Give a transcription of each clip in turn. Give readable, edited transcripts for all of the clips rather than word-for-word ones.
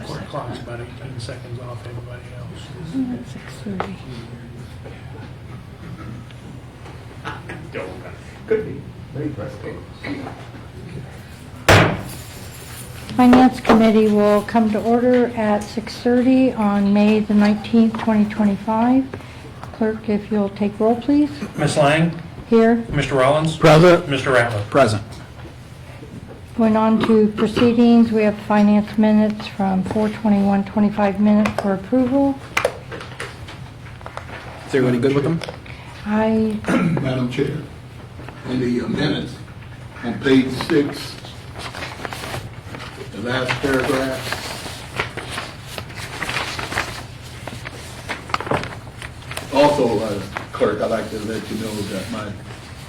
Court clock's about 18 seconds off everybody else. 6:30. Could be. Very impressive. Finance Committee will come to order at 6:30 on May the 19th, 2025. Clerk, if you'll take roll, please. Ms. Lang, Here. Mr. Rollins, Present. Mr. Ratliff. Present. Going on to proceedings, we have finance minutes from 4/21/25 minutes for approval. Is everybody good with them? Madam Chair, in the minutes, on page 6, the last paragraph, also, clerk, I'd like to let you know that my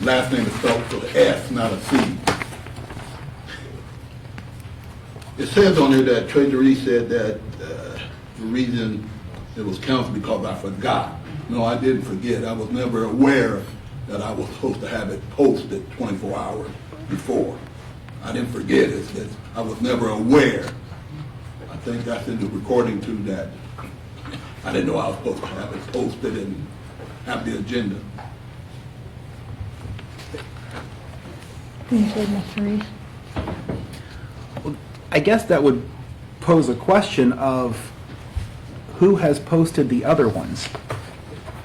last name is spelled with an S, not a C. It says on there that Treasury said that the reason it was canceled because I forgot. No, I didn't forget. I was never aware that I was supposed to have it posted 24 hours before. I didn't forget it. I was never aware. I think that's in the recording too, that I didn't know I was supposed to have it posted and have the agenda. You said, Mr. Reese. I guess that would pose a question of who has posted the other ones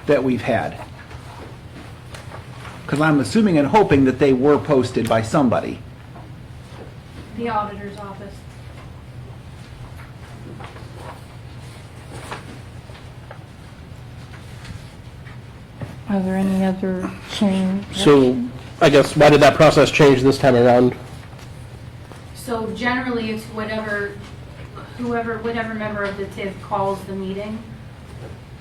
that we've had. Because I'm assuming and hoping that they were posted by somebody. The auditor's office. Are there any other change? So I guess why did that process change this time around? So generally, it's whatever member of the TIV calls the meeting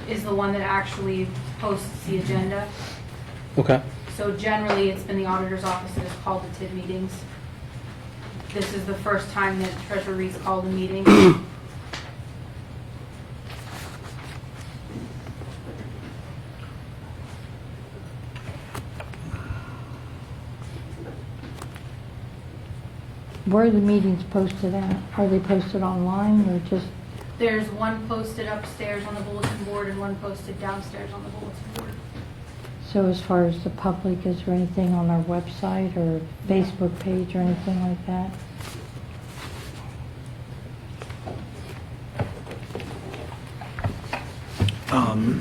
is the one that actually posts the agenda. Okay. So generally, it's been the auditor's office that has called the TIV meetings. This is the first time that Treasury's called a meeting. Where are the meetings posted at? Are they posted online or just, There's one posted upstairs on the bulletin board and one posted downstairs on the bulletin board. so as far as the public, is there anything on our website or Facebook page or anything like that?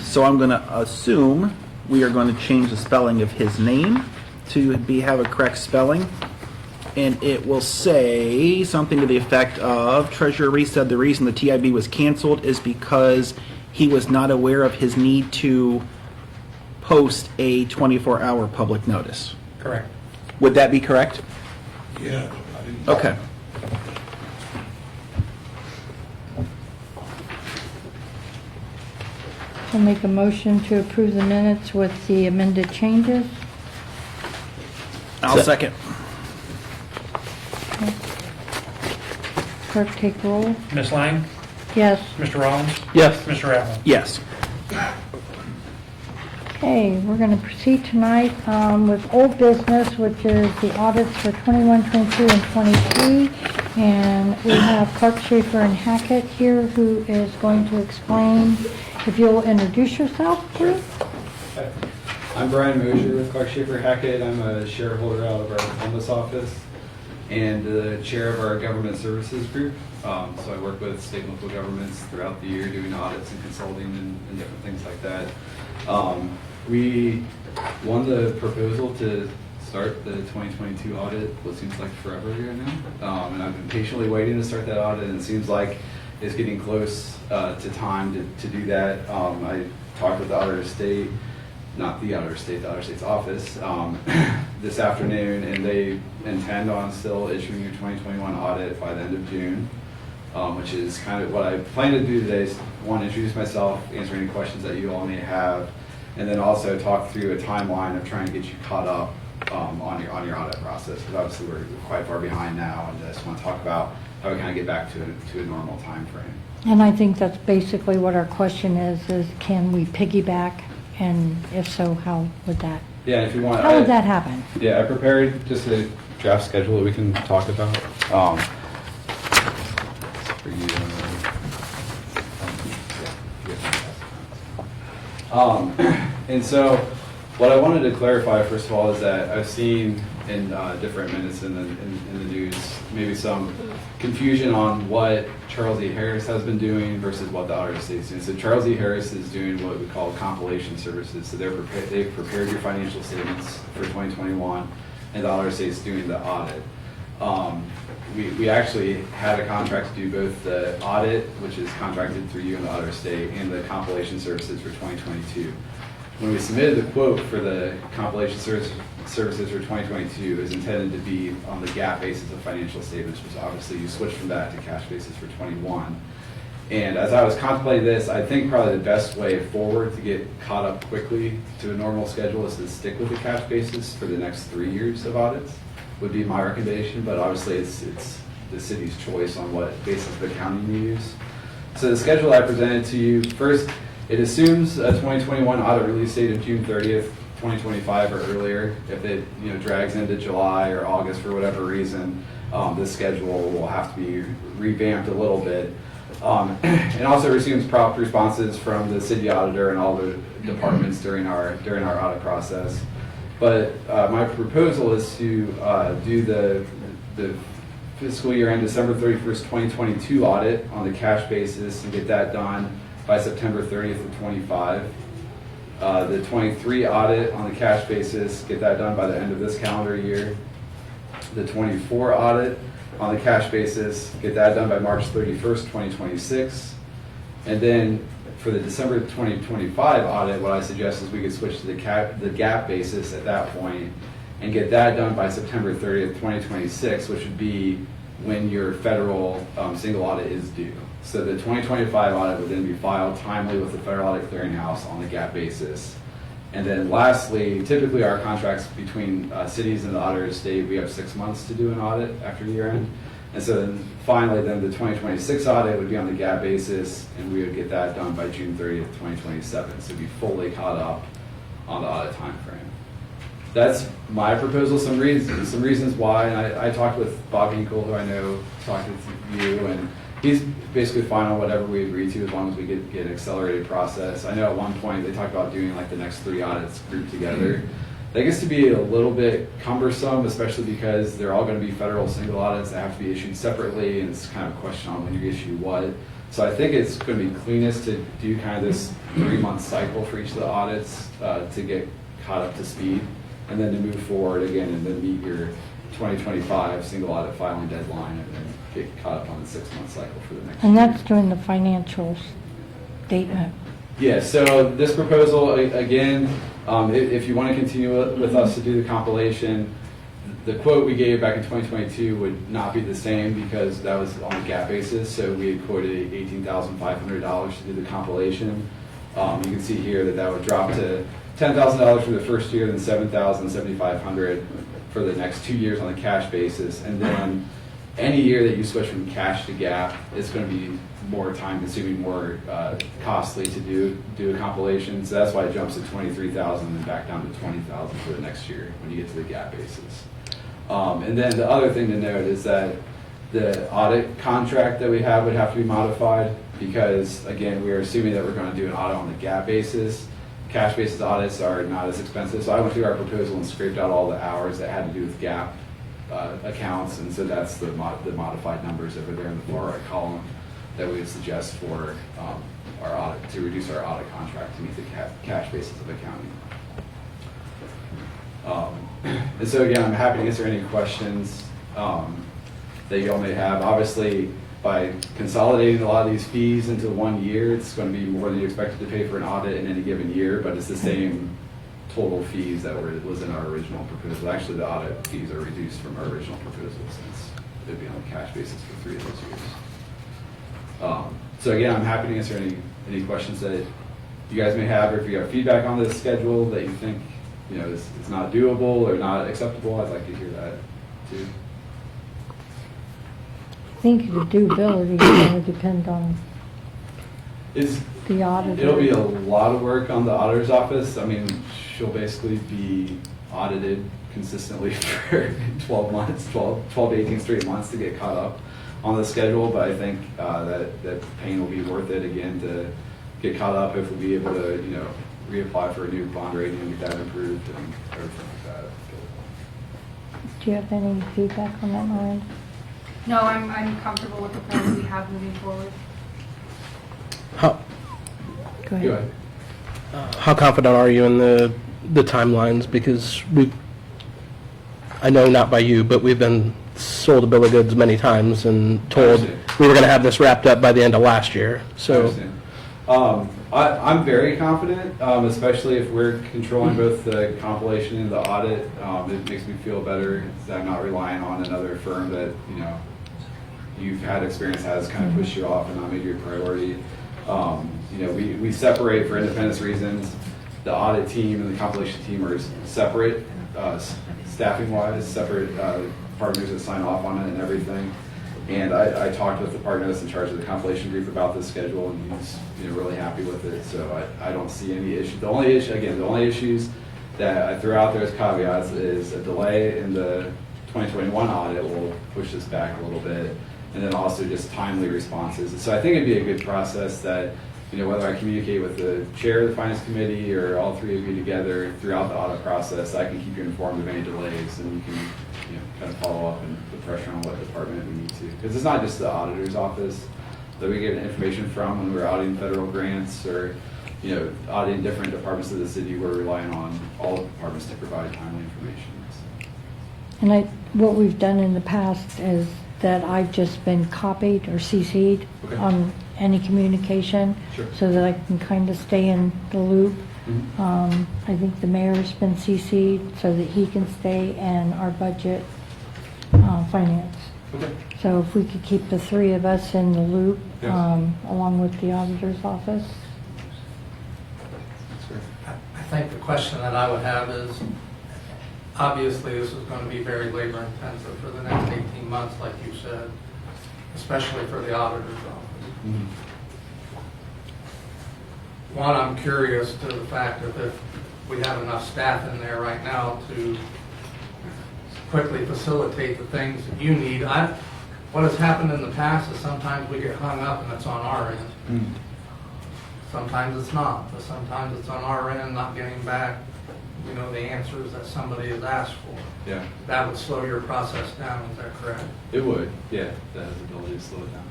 So I'm going to assume we are going to change the spelling of his name to have a correct spelling. And it will say something to the effect of, Treasurer Reese said the reason the TIB was canceled is because he was not aware of his need to post a 24-hour public notice. Correct. Would that be correct? Yeah. I didn't. Okay. I'll make a motion to approve the minutes with the amended changes. I'll second. Clerk, take roll. Ms. Lang, Yes. Mr. Rollins, Yes. Mr. Ratliff. Yes. Okay, we're going to proceed tonight with old business, which is the audits for 21, 22, and 23. And we have Clark, Schaefer, and Hackett here who is going to explain. If you'll introduce yourself, please. I'm Brian Mosier with Clark Schaefer Hackett. I'm a shareholder out of our Columbus office and the chair of our government services group. So I work with state and local governments throughout the year doing audits and consulting and different things like that. We won the proposal to start the 2022 audit, what seems like forever ago now. And I've been patiently waiting to start that audit, and it seems like it's getting close to time to do that. I talked with the auditor of state, not the auditor of state, the auditor of state's office, this afternoon, and they intend on still issuing your 2021 audit by the end of June, which is kind of what I plan to do today. Is one, introduce myself, answer any questions that you all may have, and then also talk through a timeline of trying to get you caught up on your audit process, because obviously we're quite far behind now, and I just want to talk about how we kind of get back to a normal time frame. And I think that's basically what our question is can we piggyback? And if so, how would that, Yeah, if you want, how would that happen? Yeah, I prepared just a draft schedule that we can talk about. For you. And so what I wanted to clarify, first of all, is that I've seen in different minutes in the news, maybe some confusion on what Charles E. Harris has been doing versus what the Auditor State's doing. So Charles E. Harris is doing what we call compilation services. So they've prepared your financial statements for 2021, and the Auditor State's doing the audit. We actually had a contract to do both the audit, which is contracted through you and the Auditor State, and the compilation services for 2022. When we submitted the quote for the compilation services for 2022, it was intended to be on the GAAP basis of financial statements, which obviously you switched from that to cash basis for 21. And as I was contemplating this, I think probably the best way forward to get caught up quickly to a normal schedule is to stick with the cash basis for the next 3 years of audits, would be my recommendation, but obviously it's the city's choice on what basis of accounting you use. So the schedule I presented to you, first, it assumes a 2021 audit release date of June 30th, 2025 or earlier. If it drags into July or August for whatever reason, this schedule will have to be revamped a little bit. It also assumes prompt responses from the city auditor and all the departments during our audit process. But my proposal is to do the fiscal year end December 31st, 2022 audit on the cash basis and get that done by September 30th of 25. The 23 audit on the cash basis, get that done by the end of this calendar year. The 24 audit on the cash basis, get that done by March 31st, 2026. And then for the December 2025 audit, what I suggest is we could switch to the GAAP basis at that point and get that done by September 30th, 2026, which would be when your federal single audit is due. So the 2025 audit would then be filed timely with the Federal Audit Clearinghouse on the GAAP basis. And then lastly, typically our contracts between cities and the Auditor State, we have 6 months to do an audit after year end. And so then finally, then the 2026 audit would be on the GAAP basis, and we would get that done by June 30th, 2027. So be fully caught up on the audit time frame. That's my proposal. Some reasons why. And I talked with Bob Hinkle, who I know talked with you, and he's basically fine on whatever we agree to as long as we get an accelerated process. I know at one point they talked about doing like the next 3 audits grouped together. That gets to be a little bit cumbersome, especially because they're all going to be federal single audits that have to be issued separately, and it's kind of a question on when you issue what. So I think it's going to be cleanest to do kind of this 3-month cycle for each of the audits to get caught up to speed, and then to move forward again and then meet your 2025 single audit filing deadline and then get caught up on the 6-month cycle for the next And year. that's doing the financial statement. Yeah, so this proposal, again, if you want to continue with us to do the compilation, the quote we gave back in 2022 would not be the same because that was on a GAAP basis. So we had quoted $18,500 to do the compilation. You can see here that would drop to $10,000 for the first year, then $7,750 for the next 2 years on a cash basis. And then any year that you switch from cash to GAAP, it's going to be more time consuming, more costly to do a compilation. So that's why it jumps to $23,000 and back down to $20,000 for the next year when you get to the GAAP basis. And then the other thing to note is that the audit contract that we have would have to be modified because, again, we are assuming that we're going to do an audit on the GAAP basis. Cash basis audits are not as expensive. So I went through our proposal and scraped out all the hours that had to do with GAAP accounts, and so that's the modified numbers over there in the far right column that we would suggest for our audit, to reduce our audit contract to meet the cash basis of accounting. And so again, I'm happy to answer any questions that you all may have. Obviously, by consolidating a lot of these fees into 1 year, it's going to be more than you expected to pay for an audit in any given year, but it's the same total fees that was in our original proposal. Actually, the audit fees are reduced from our original proposal since it would be on a cash basis for 3 of those years. So again, I'm happy to answer any questions that you guys may have, or if you have feedback on this schedule that you think is not doable or not acceptable, I'd like to hear that too. I think the doability is going to depend on the auditor. It'll be a lot of work on the auditor's office. I mean, she'll basically be audited consistently for 12 months, 12 to 18 straight months to get caught up on the schedule, but I think that pain will be worth it again to get caught up if we'll be able to reapply for a new bond rating and get that improved and everything like that. Do you have any feedback on that, Marion? No, I'm comfortable with the plan we have moving forward. How, Go Go ahead. ahead. how confident are you in the timelines? Because I know not by you, but we've been sold a bill of goods many times and told understand. we were going to have this wrapped up by the end of last year. I So, understand. I'm very confident, especially if we're controlling both the compilation and the audit. It makes me feel better that I'm not relying on another firm that, you've had experience has kind of pushed you off and not made you a priority. We separate for independence reasons. The audit team and the compilation team are separate, staffing-wise, separate partners that sign off on it and everything. And I talked with the partner that's in charge of the compilation group about this schedule, and he's really happy with it. So I don't see any issue. The only issues that I threw out there as caveats is a delay in the 2021 audit will push this back a little bit, and then also just timely responses. So I think it'd be a good process that, whether I communicate with the chair of the finance committee or all three of you together throughout the audit process, I can keep you informed of any delays, and you can kind of follow up and put pressure on what department we need to. Because it's not just the auditor's office that we get information from when we're auditing federal grants or auditing different departments of the city. We're relying on all the departments to provide timely information. And what we've done in the past is that I've just been copied or CC'd Okay. on any communication, Sure. so that I can kind of stay in the loop. Mhm. I think the mayor's been CC'd so that he can stay, and our budget, finance. Okay. So if we could keep the three of us in the loop, Yes. along with the auditor's office. That's great. I think the question that I would have is, obviously, this is going to be very labor intensive for the next 18 months, like you said, especially for the auditor's office. Mhm. One, I'm curious to the fact of if we have enough staff in there right now to quickly facilitate the things that you need. What has happened in the past is sometimes we get hung up and it's on our end. Mhm. Sometimes it's not, but sometimes it's on our end, not getting back, the answers that somebody has asked for. Yeah, That would slow your process down, is that correct? it would. Yeah, that has the ability to slow it down.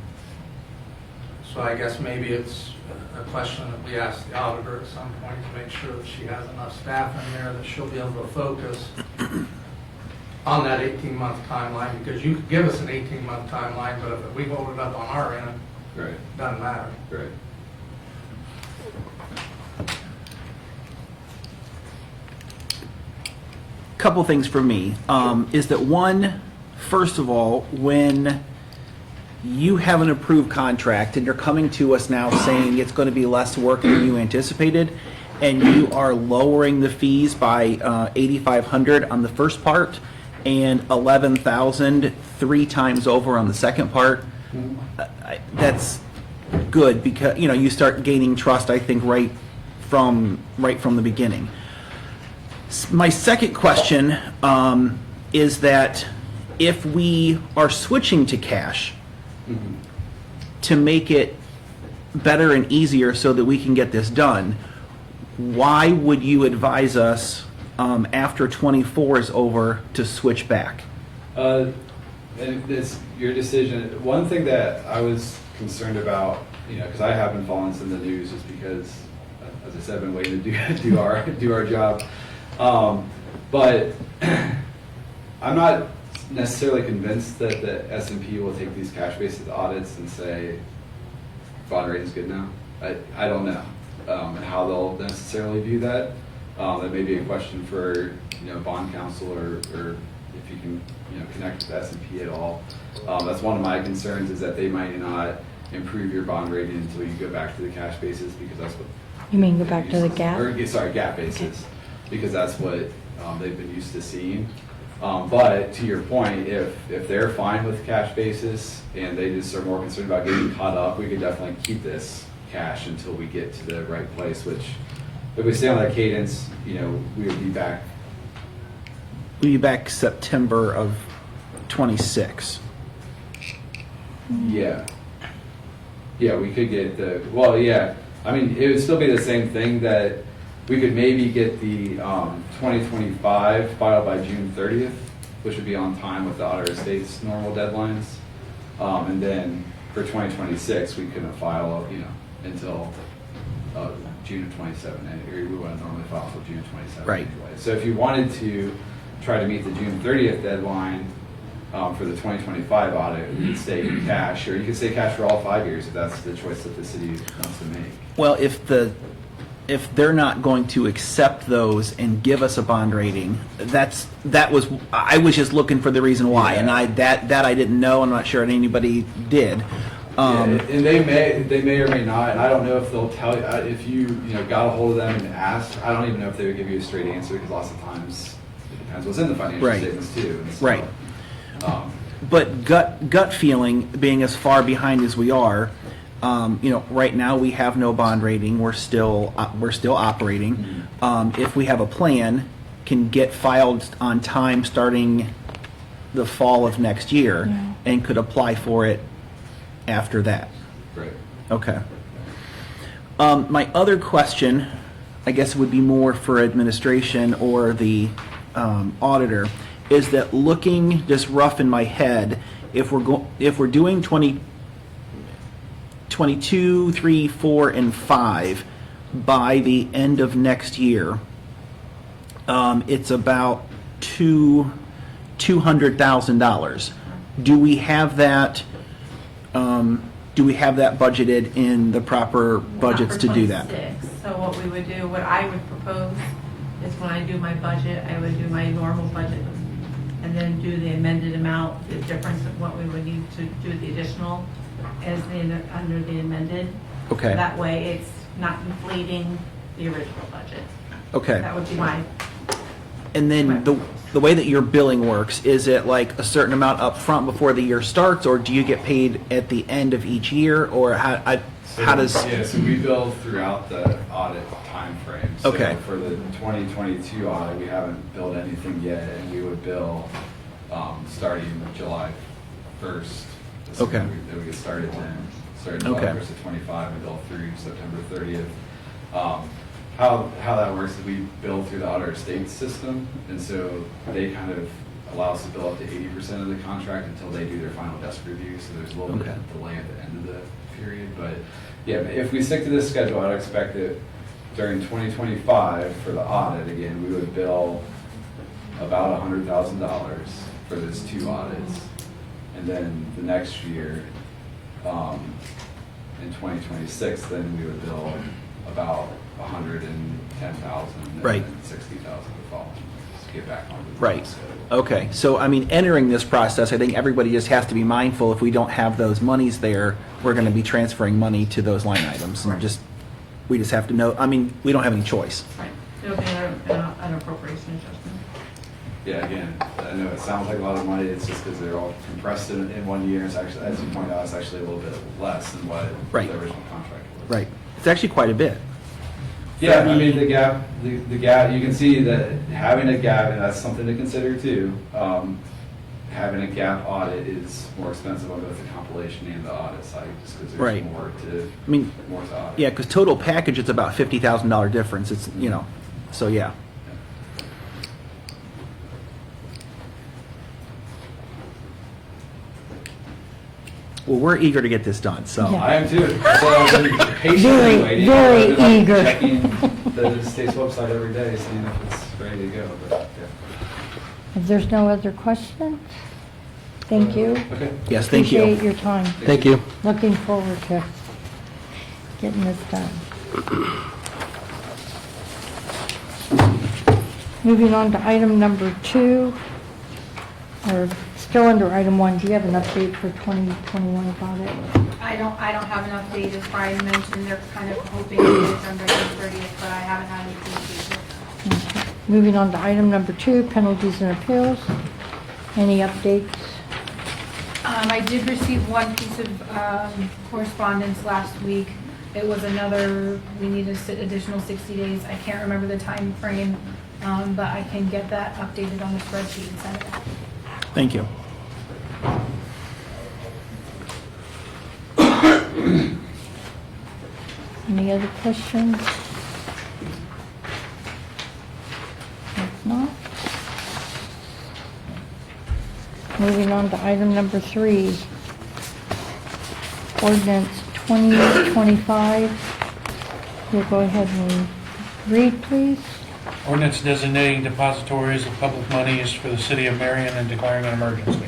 So I guess maybe it's a question that we ask the auditor at some point to make sure that she has enough staff in there that she'll be able to focus on that 18-month timeline, because you could give us an 18-month timeline, but if we hold it up on our end, Right, it doesn't matter. right. Couple things for me is that one, first of all, when you have an approved contract and you're coming to us now saying it's going to be less work than you anticipated, and you are lowering the fees by $8,500 on the first part and $11,000 3 times over on the second part, that's good, because you start gaining trust, I think, right from the beginning. My second question is that if we are switching to cash to make it better and easier so that we can get this done, why would you advise us after 24 is over to switch back? And it's your decision. One thing that I was concerned about, because I have been following some of the news, just because, as I said, I've been waiting to do our job. But I'm not necessarily convinced that the S&P will take these cash-based audits and say bond rating's good now. I don't know and how they'll necessarily view that. That may be a question for bond counsel or if you can connect with S&P at all. That's one of my concerns, is that they might not improve your bond rating until you go back to the cash basis, because that's what You mean go back to the gap? Gap basis, because that's what they've been used to seeing. But to your point, if they're fine with cash basis and they just are more concerned about getting caught up, we could definitely keep this cash until we get to the right place, which if we stay on that cadence, we would be back. We'll be back September of 26. Yeah. Yeah, we could get I mean, it would still be the same thing that we could maybe get the 2025 filed by June 30th, which would be on time with the Otter Estates normal deadlines. And then for 2026, we couldn't file, until June of 27. And we wouldn't normally file until June of 27 Right. anyway. So if you wanted to try to meet the June 30th deadline for the 2025 audit, we could stay cash, or you could stay cash for all 5 years if that's the choice that the city wants to make. Well, if they're not going to accept those and give us a bond rating, I was just looking for the reason why, Yeah. and I didn't know. I'm not sure anybody did. And they may or may not, and I don't know if they'll tell you, if you got a hold of them and asked, I don't even know if they would give you a straight answer, because lots of times it depends what's in the financial Right. statements too. And so, Right. But gut feeling, being as far behind as we are, right now we have no bond rating. We're still operating. If we have a plan, can get filed on time starting the fall of next year, Yeah. and could apply for it after that. Right. Okay. My other question, I guess, would be more for administration or the auditor, is that looking just rough in my head, if we're doing 22, 3, 4, and 5 by the end of next year, it's about $200,000. Do we have that? Do we have that budgeted in the proper budgets Not to for do that? 26. So what we would do, what I would propose is when I do my budget, I would do my normal budget and then do the amended amount, the difference of what we would need to do the additional as under the amended. Okay. That way it's not inflating the original budget. Okay. That would be my, And then the way that your billing works, is it like a certain amount up front before the year starts, or do you get paid at the end of each year, or how does? Yeah, so we bill throughout the audit timeframe. So Okay. for the 2022 audit, we haven't billed anything yet, and we would bill starting July 1st. Okay. Then we get started then. Starting July Okay. 1st of 25 and bill through September 30th. How that works is we bill through the Otter Estates system, and so they kind of allow us to bill up to 80% of the contract until they do their final desk review, so there's a little bit Okay. of delay at the end of the period. But yeah, if we stick to this schedule, I'd expect that during 2025 for the audit, again, we would bill about $100,000 for those 2 audits. And then the next year, in 2026, then we would bill about 110,000 and Right. then 60,000 the following year, to get back on the Right. schedule. Okay. So, I mean, entering this process, I think everybody just has to be mindful, if we don't have those monies there, we're going to be transferring money to those line items. And we just have to know, I mean, we don't have any choice. right, it'll be an appropriation adjustment. Yeah, again, I know it sounds like a lot of money, it's just because they're all compressed in 1 year. It's actually, as you pointed out, it's actually a little bit less than what Right. the original contract was. Right. It's actually quite a bit. Yeah, I mean, the gap, you can see that having a gap, and that's something to consider too, having a gap audit is more expensive on both the compilation and the audit side, just because Right. there's more to I mean, audit. yeah, because total package, it's about $50,000 difference. It's, so yeah. Well, we're eager to get this done, so. Yeah. I am too. So I've been patiently Very, waiting. very I've been, eager. Checking the state's website every day, seeing if it's ready to go. But, yeah. If there's no other questions, thank you. Okay. Yes, thank you. Appreciate your time. Thank you. Looking forward to getting this done. Moving on to item number 2, or still under item 1, do you have an update for 2021 about it? I don't have an update, as Brian mentioned, they're kind of hoping to get it done by June 30th, but I haven't had any communication. Okay. Moving on to item number 2, penalties and appeals. Any updates? I did receive one piece of correspondence last week. It was we need additional 60 days. I can't remember the time frame, but I can get that updated on the spreadsheet and send it out. Thank you. Any other questions? Moving on to item number 3. Ordinance 2025. You'll go ahead and read, please. Ordinance designating depositories of public monies for the city of Marion and declaring an emergency.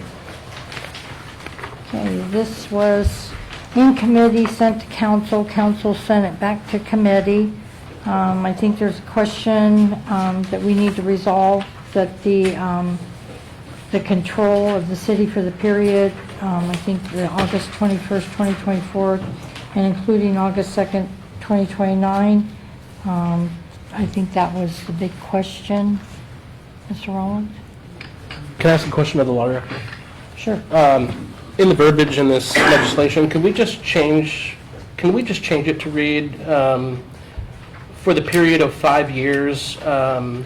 Okay, this was in committee, sent to council. Council sent it back to committee. I think there's a question that we need to resolve, that the control of the city for the period, I think the August 21st, 2024, and including August 2nd, 2029. I think that was the big question. Mr. Rowland? Can I ask a question of the law director? Sure. In the verbiage in this legislation, can we just change it to read, for the period of 5 years, From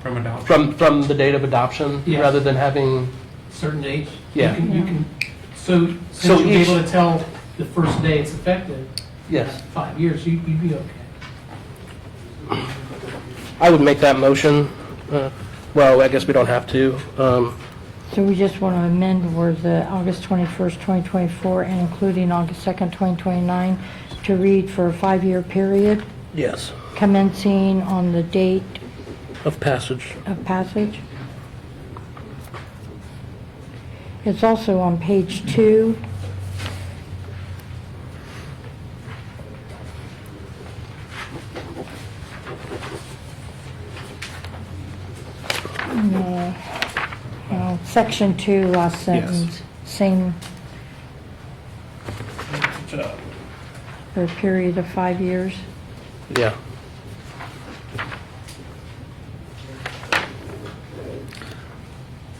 adoption. from the date of adoption, Yes. rather than having, Certain dates. Yeah. You can, so since So you'll be each- able to tell the first day it's effective, yes, 5 years, you'd be okay. I would make that motion. Well, I guess we don't have to. So we just want to amend where the August 21st, 2024, and including August 2nd, 2029, to read for a 5-year period, Yes. commencing on the date Of passage. of passage. It's also on page 2. No, section 2, last sentence, same, for a period of 5 years. Yeah.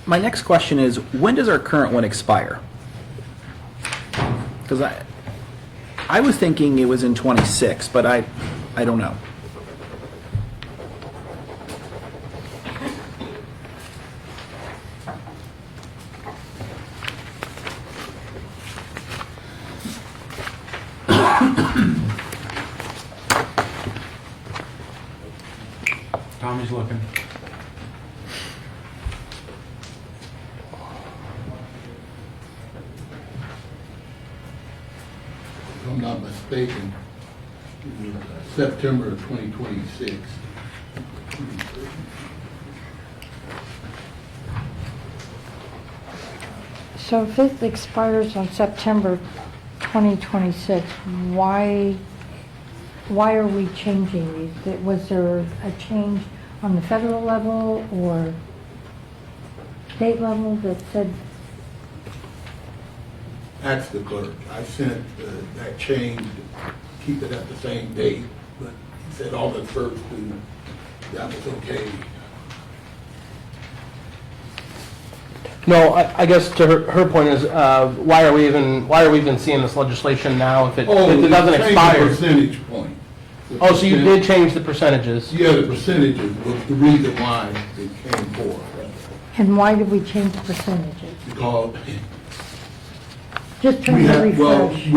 My next question is, when does our current one expire? Because I was thinking it was in 26, but I don't know. Tommy's looking. If I'm not mistaken, it was September of 2026. So if it expires on September 2026, why are we changing these? Was there a change on the federal level or state level that said, Ask the clerk. I sent that change to keep it at the same date, but he said August 1st, and that was okay. No, I guess to her point is, why are we even seeing this legislation now if it doesn't change the expire? percentage point. Oh, so you did change the percentages? Yeah, the percentages was the reason why it came forth. and why did we change the percentages? Because Just we trying to have, well, refresh.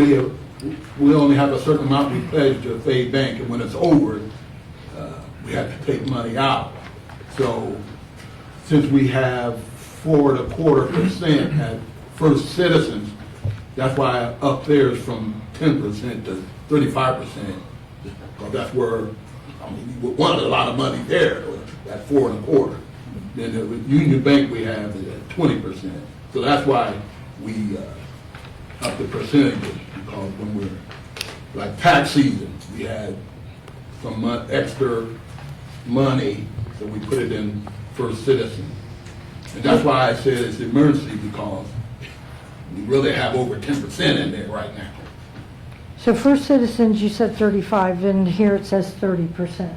we only have a certain amount we pledge to a Fade Bank, and when it's over, we have to take money out. So since we have 4.25% at First Citizens, that's why up there is from 10% to 35%. Because that's where, I mean, we wanted a lot of money there, at 4.25. Then the Union Bank we have is at 20%. So that's why we up the percentages, because when we're, like tax season, we had some extra money, so we put it in First Citizen. And that's why I said it's emergency, because we really have over 10% in there right now. So First Citizens, you said 35, and here it says 30%.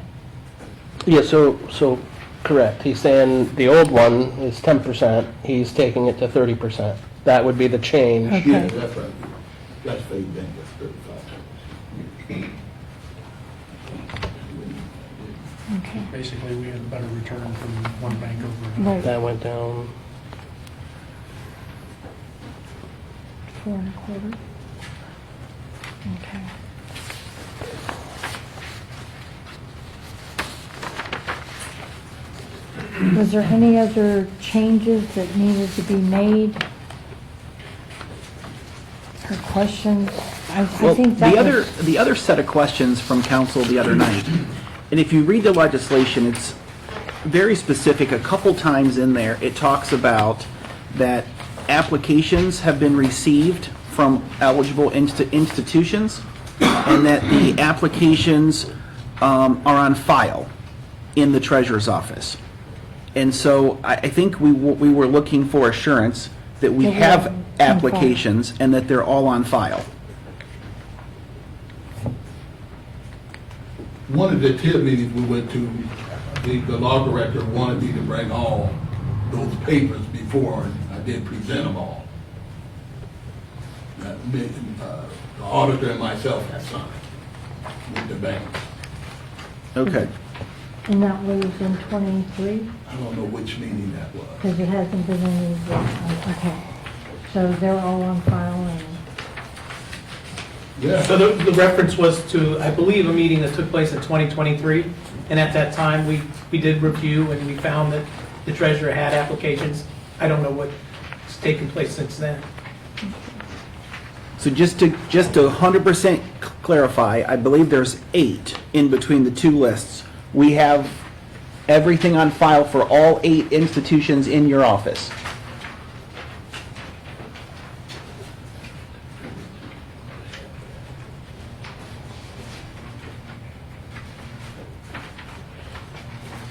Yeah, so correct. He's saying the old one is 10%, he's taking it to 30%. That would be the change. Okay. Yeah, that's right. That's Fade Bank, that's 35. Okay, Basically, we had a better return from one bank over. right, That went down. 4.25. Okay. Was there any other changes that needed to be made? Or questions? I Well, think that the other set of questions from council the other night, and if you read the legislation, it's very specific. A couple times in there, it talks about that applications have been received from eligible institutions, and that the applications are on file in the treasurer's office. And so I think we were looking for assurance that we That we have have on applications and that they're all on file. One of the TIP meetings we went to, the law director wanted me to bring all those papers before, and I did present them all. That the auditor and myself had signed with the bank. Okay. And that was in 23? I don't know which meeting that was. Because it hasn't been any, okay. So they're all on file and, Yeah. So the reference was to, I believe, a meeting that took place in 2023, and at that time, we did review, and we found that the treasurer had applications. I don't know what's taken place since then. So just to 100% clarify, I believe there's 8 in between the two lists. We have everything on file for all 8 institutions in your office.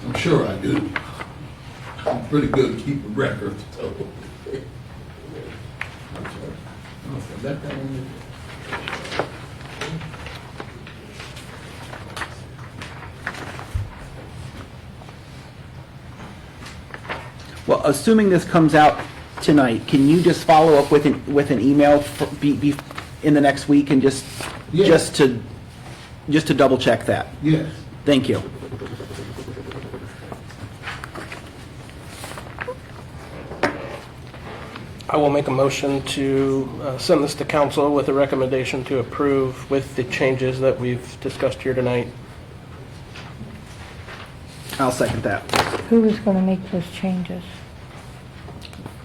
I'm sure I do. I'm pretty good at keeping records, so. I'm sorry. Oh, let that one in. Well, assuming this comes out tonight, can you just follow up with an email in the next week and just to double check that? Yes. Thank you. I will make a motion to send this to council with a recommendation to approve with the changes that we've discussed here tonight. I'll second that. who is going to make those changes?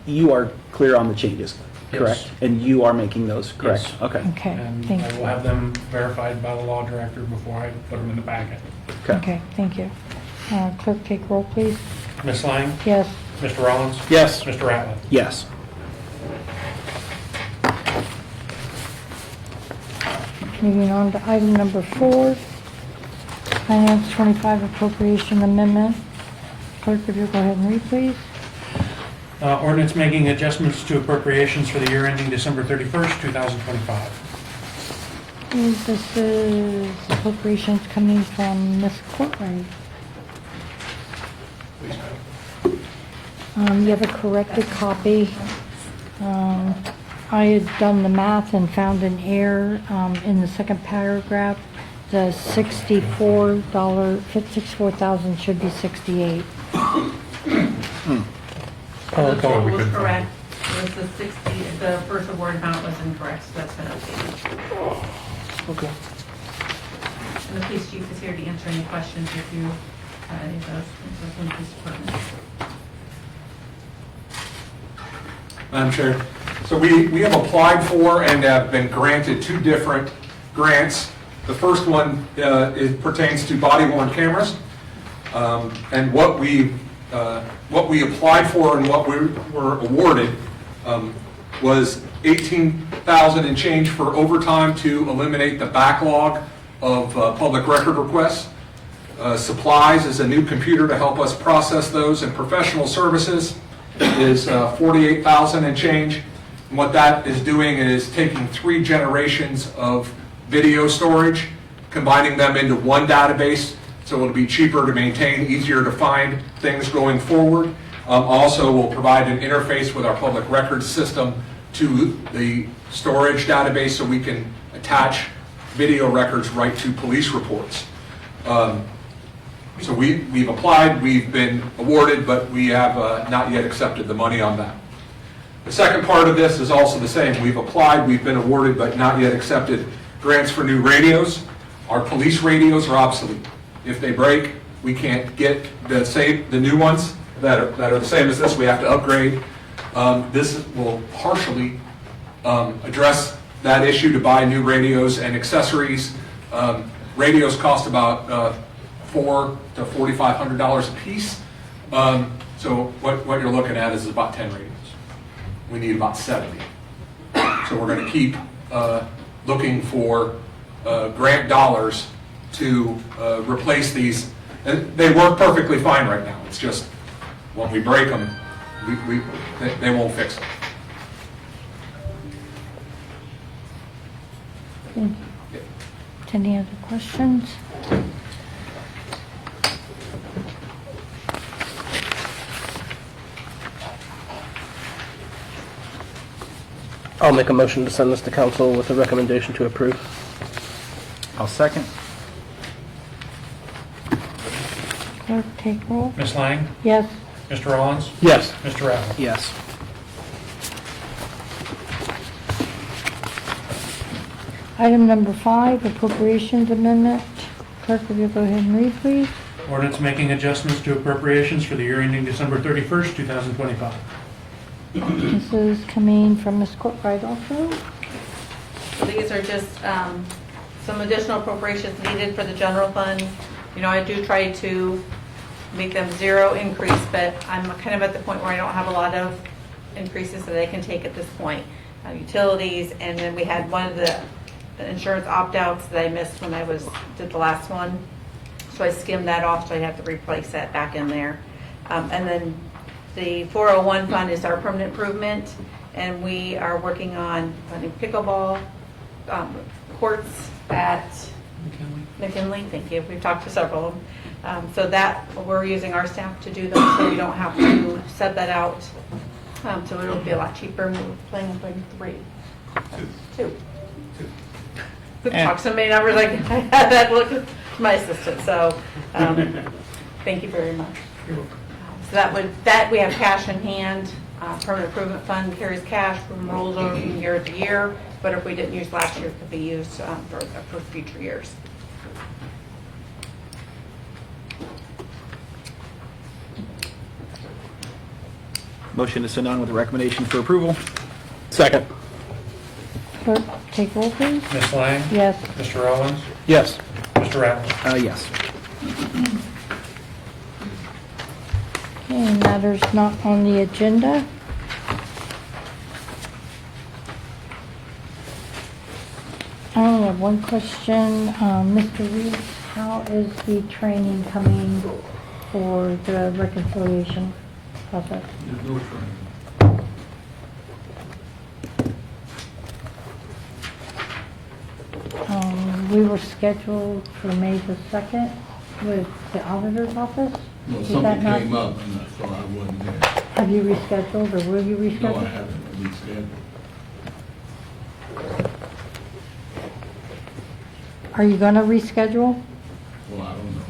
You are clear on the changes, correct? Yes. And you are making those, correct? Yes. Okay. Okay, And thank I will you. have them verified by the law director before I put them in the packet. Okay, thank you. Clerk, take roll, please. Ms. Lang? Yes. Mr. Rollins? Yes. Mr. Ratliff? Yes. Moving on to item number 4, Finance 25 Appropriation Amendment. Clerk, if you'll go ahead and read, please. Ordinance making adjustments to appropriations for the year ending December 31st, 2025. And this is appropriations coming from Ms. Courtwright. You have a corrected copy. I had done the math and found an error in the second paragraph. The $64,000 should be 68. The total was correct. It was the 60, the first award amount was incorrect, so that's been updated. Okay. And the police chief is here to answer any questions if you have any of those from the police department. Madam Chair, so we have applied for and have been granted 2 different grants. The first one pertains to body-worn cameras. And what we applied for and what we were awarded was $18,000 and change for overtime to eliminate the backlog of public record requests. Supplies is a new computer to help us process those, and professional services is $48,000 and change. And what that is doing is taking 3 generations of video storage, combining them into one database, so it'll be cheaper to maintain, easier to find things going forward. Also, we'll provide an interface with our public records system to the storage database so we can attach video records right to police reports. So we've applied, we've been awarded, but we have not yet accepted the money on that. The second part of this is also the same. We've applied, we've been awarded, but not yet accepted grants for new radios. Our police radios are obsolete. If they break, we can't get the new ones. that are the same as this, we have to upgrade. This will partially address that issue to buy new radios and accessories. Radios cost about $400 to $4,500 a piece. So what you're looking at is about 10 radios. We need about 70. So we're going to keep looking for grant dollars to replace these. And they work perfectly fine right now. It's just when we break them, they won't fix it. Thank you. Any other questions? I'll make a motion to send this to council with a recommendation to approve. I'll second. Clerk, take roll. Ms. Lang? Yes. Mr. Rollins? Yes. Mr. Ratliff? Yes. Item number 5, appropriations amendment. Clerk, will you go ahead and read, please? Ordinance making adjustments to appropriations for the year ending December 31st, 2025. This is coming from Ms. Courtright also. So these are just some additional appropriations needed for the general fund. You know, I do try to make them zero increase, but I'm kind of at the point where I don't have a lot of increases that I can take at this point. Utilities, and then we had one of the insurance opt-outs that I missed when I did the last one. So I skimmed that off, so I have to replace that back in there. And then the 401 fund is our permanent improvement, and we are working on putting pickleball courts at McKinley. Thank you. We've talked to several of them. So that we're using our staff to do those, so we don't have to sub that out. So it'll be a lot cheaper. We're planning on putting 3. Two. Talk so many numbers, I had that look at my assistant. So thank you very much. So that we have cash in hand. Permanent improvement fund carries cash from rolls over from year to year, but if we didn't use last year, it could be used for future years. Motion to send on with a recommendation for approval. Second. Clerk, take roll, please. Ms. Lang? Yes. Mr. Rollins? Yes. Mr. Ratliff? Yes. Okay, matters not on the agenda. I only have one question. Mr. Reeves, how is the training coming for the reconciliation process? There's no training. We were scheduled for May the 2nd with the auditor's office. No, Is something that not- came up, and so I wasn't there. Have you rescheduled, or will you reschedule? No, I haven't rescheduled. Are you going to reschedule? Well, I don't know.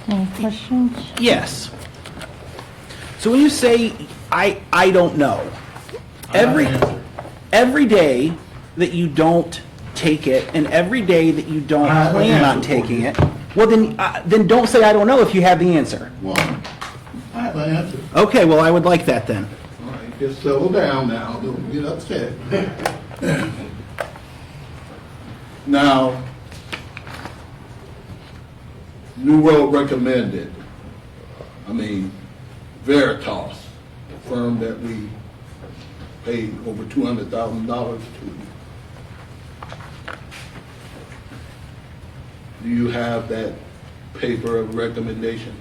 Any questions? Yes. So when you say, I don't know, every day that you don't take it and every day that you don't I have an plan on answer for taking you. it, well then don't say I don't know if you have the answer. Well, I have an answer. Okay, well I would like that then. All right, just settle down now, don't get upset. Now, New World recommended, Veritas, the firm that we paid over $200,000 to. Do you have that paper of recommendation?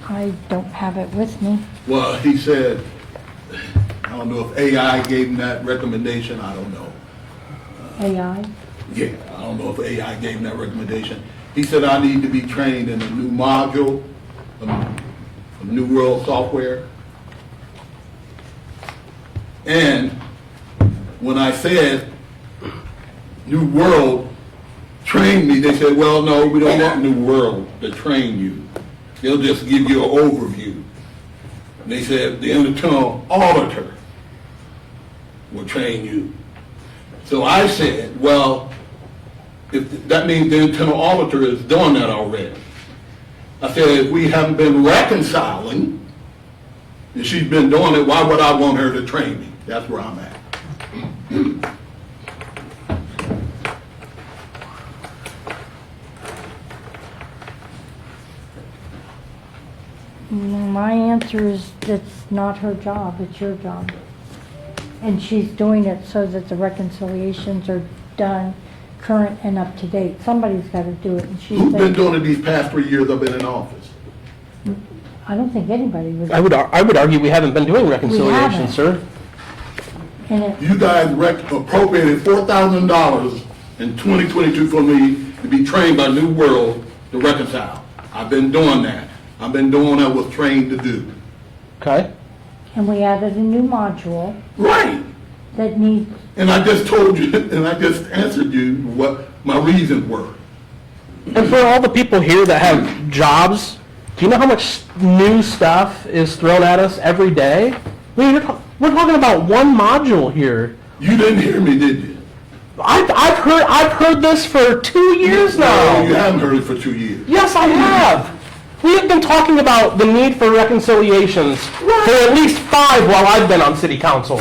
I don't have it with me. Well, he said, I don't know if AI gave him that recommendation, I don't know. AI? Yeah, I don't know if AI gave him that recommendation. He said I need to be trained in a new module, a New World software. And when I said New World train me, they said, well, no, we don't want New World to train you. They'll just give you an overview. They said the internal auditor will train you. So I said, well, if that means the internal auditor is doing that already. I said, if we haven't been reconciling, and she's been doing it, why would I want her to train me? That's where I'm at. My answer is it's not her job, it's your job. And she's doing it so that the reconciliations are done current and up to date. Somebody's got to do it, and she's. Who's been doing it these past 3 years I've been in office? I don't think anybody was. I would argue we haven't been doing reconciliation, haven't. sir. And it, You guys appropriated $4,000 in 2022 for me to be trained by New World to reconcile. I've been doing that. I've been doing what I was trained to do. Okay? and we added a new module Right. that needs. And I just told you, and I just answered you what my reasons were. And for all the people here that have jobs, do you know how much new stuff is thrown at us every day? I mean, we're talking about one module here. You didn't hear me, did you? I've heard this for 2 years now. No, you haven't heard it for 2 years. Yes, I have. We have been talking about the need for reconciliations for at least 5 while I've been on city council.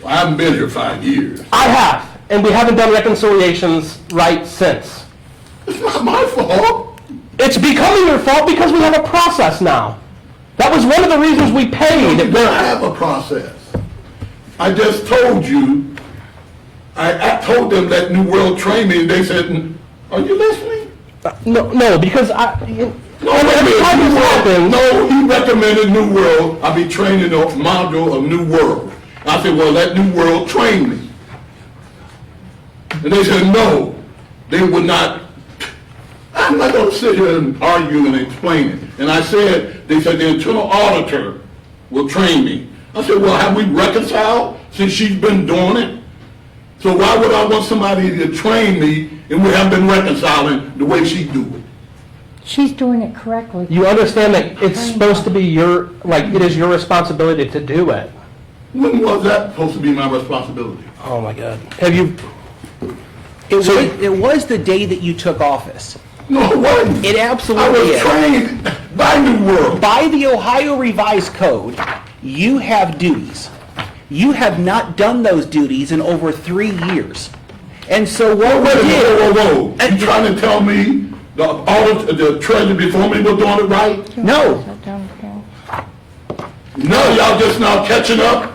Well, I haven't been here 5 years. I have, and we haven't done reconciliations right since. It's not my fault. It's becoming your fault because we have a process now. That was one of the reasons we paid. You don't have a process. I just told you, I told them that New World trained me, and they said, are you listening? No, because every time this happens, No, he recommended New World. I be trained in a module of New World. I said, well, let New World train me. And they said, no, they would not. I'm not going to sit here and argue and explain it. And I said, they said the internal auditor will train me. I said, well, have we reconciled since she's been doing it? So why would I want somebody to train me and we haven't been reconciling the way she do it? She's doing it correctly. you understand that it's supposed to be it is your responsibility to do it. When was that supposed to be my responsibility? Oh my God. Have you? It was the day that you took office. No, it wasn't. It I absolutely was is. trained by New World. By the Ohio Revised Code, you have duties. You have not done those duties in over 3 years. And so what we did... Whoa. You trying to tell me the treasurer before me was doing it right? No. No, y'all just now catching up?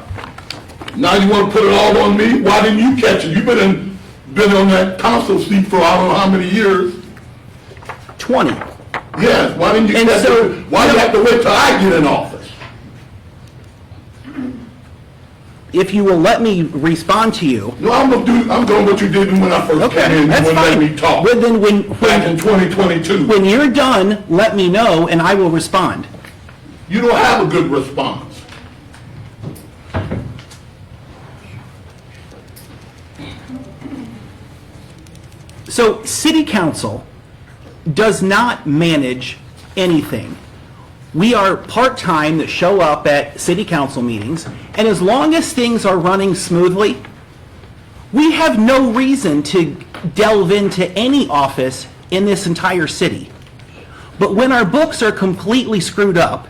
Now you want to put it all on me? Why didn't you catch it? You've been on that council seat for I don't know how many years. 20. Yes, why didn't you And catch so- it? Why do you have to wait till I get in office? If you will let me respond to you... No, I'm doing what you did when I first came in. You that's wouldn't let fine. me talk. Well, then Back in 2022. when you're done, let me know and I will respond. You don't have a good response. So, City Council does not manage anything. We are part-time that show up at City Council meetings, and as long as things are running smoothly, we have no reason to delve into any office in this entire city. But when our books are completely screwed up,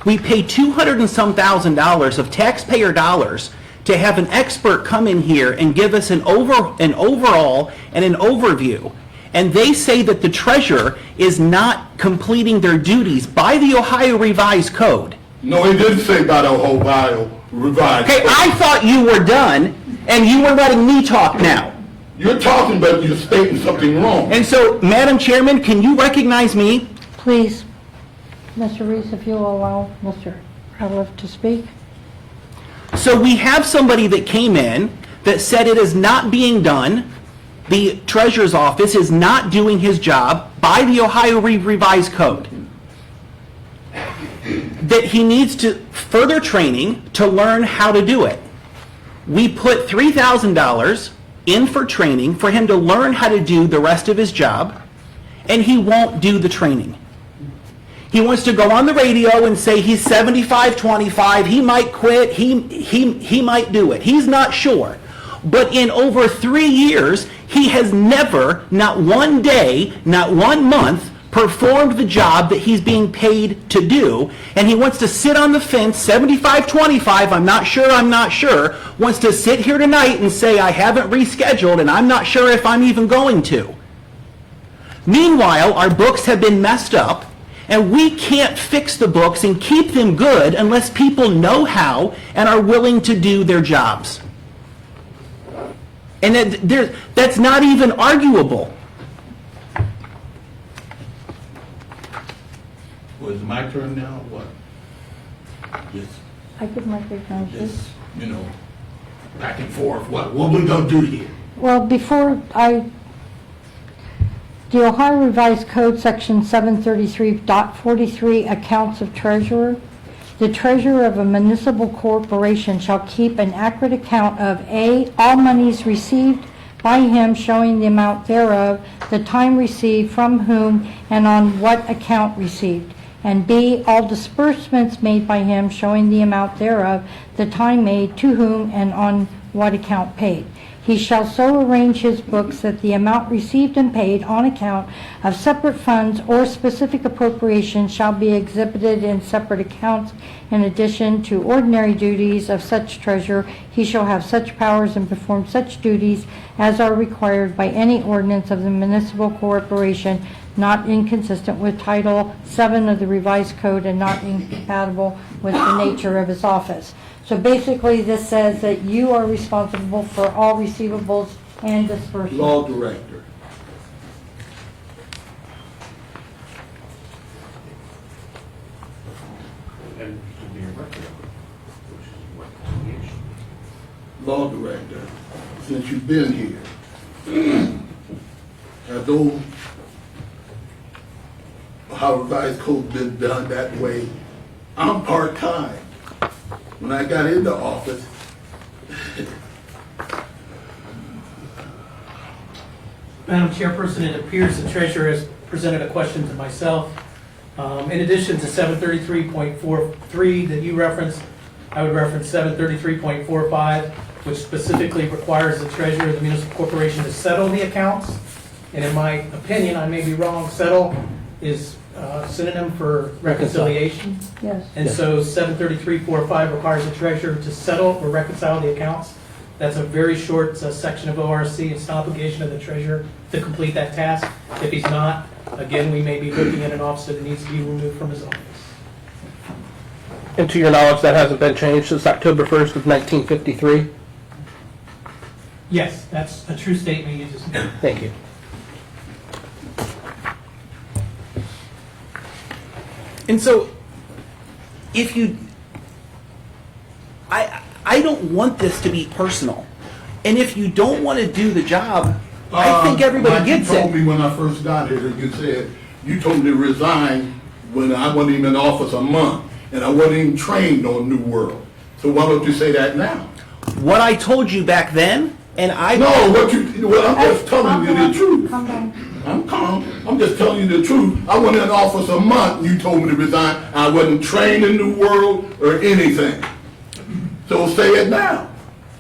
we pay $200 and some thousand of taxpayer dollars to have an expert come in here and give us an overall and an overview. And they say that the treasurer is not completing their duties by the Ohio Revised Code. No, he didn't say by the Ohio Revised. Okay, I thought you were done, and you were letting me talk now. You're talking, but you're stating something wrong. And so, Madam Chairman, can you recognize me? Please, Mr. Reese, if you'll allow Mr. Ratliff to speak. So we have somebody that came in that said it is not being done. The treasurer's office is not doing his job by the Ohio Revised Code. That he needs to further training to learn how to do it. We put $3,000 in for training for him to learn how to do the rest of his job, and he won't do the training. He wants to go on the radio and say he's 75-25, he might quit, he might do it. He's not sure. But in over 3 years, he has never, not one day, not 1 month, performed the job that he's being paid to do, and he wants to sit on the fence, 75-25, I'm not sure, wants to sit here tonight and say, I haven't rescheduled, and I'm not sure if I'm even going to. Meanwhile, our books have been messed up, and we can't fix the books and keep them good unless people know how and are willing to do their jobs. And that's not even arguable. Was it my turn now, or what? I could recognize this. Back and forth, what we gonna do here? Well, the Ohio Revised Code, Section 733.43, Accounts of Treasurer. The treasurer of a municipal corporation shall keep an accurate account of A, all monies received by him showing the amount thereof, the time received, from whom, and on what account received. And B, all disbursements made by him showing the amount thereof, the time made, to whom, and on what account paid. He shall so arrange his books that the amount received and paid on account of separate funds or specific appropriations shall be exhibited in separate accounts. In addition to ordinary duties of such treasurer, he shall have such powers and perform such duties as are required by any ordinance of the municipal corporation not inconsistent with Title VII of the Revised Code and not incompatible with the nature of his office. So basically, this says that you are responsible for all receivables and disbursements. Law director. Law director, since you've been here, have those how revised code been done that way? I'm part-time. When I got into office, Madam Chairperson, it appears the treasurer has presented a question to myself. In addition to 733.43 that you referenced, I would reference 733.45, which specifically requires the treasurer of the municipal corporation to settle the accounts. And in my opinion, I may be wrong, settle is synonym for reconciliation. Yes. And so 733.45 requires the treasurer to settle or reconcile the accounts. That's a very short section of ORC. It's an obligation of the treasurer to complete that task. If he's not, again, we may be looking at an officer that needs to be removed from his office. And to your knowledge, that hasn't been changed since October 1st of 1953? Yes, that's a true statement you just made. Thank you. And so, if you, I don't want this to be personal. And if you don't want to do the job, I think everybody gets You told it. me when I first got here, you said, you told me to resign when I wasn't even in office a month, and I wasn't even trained on New World. So why don't you say that now? What I told you back then, and I... No, I'm just telling you the truth. Calm down. I'm calm. I'm just telling you the truth. I wasn't in office a month, you told me to resign. I wasn't trained in New World or anything. So say it now.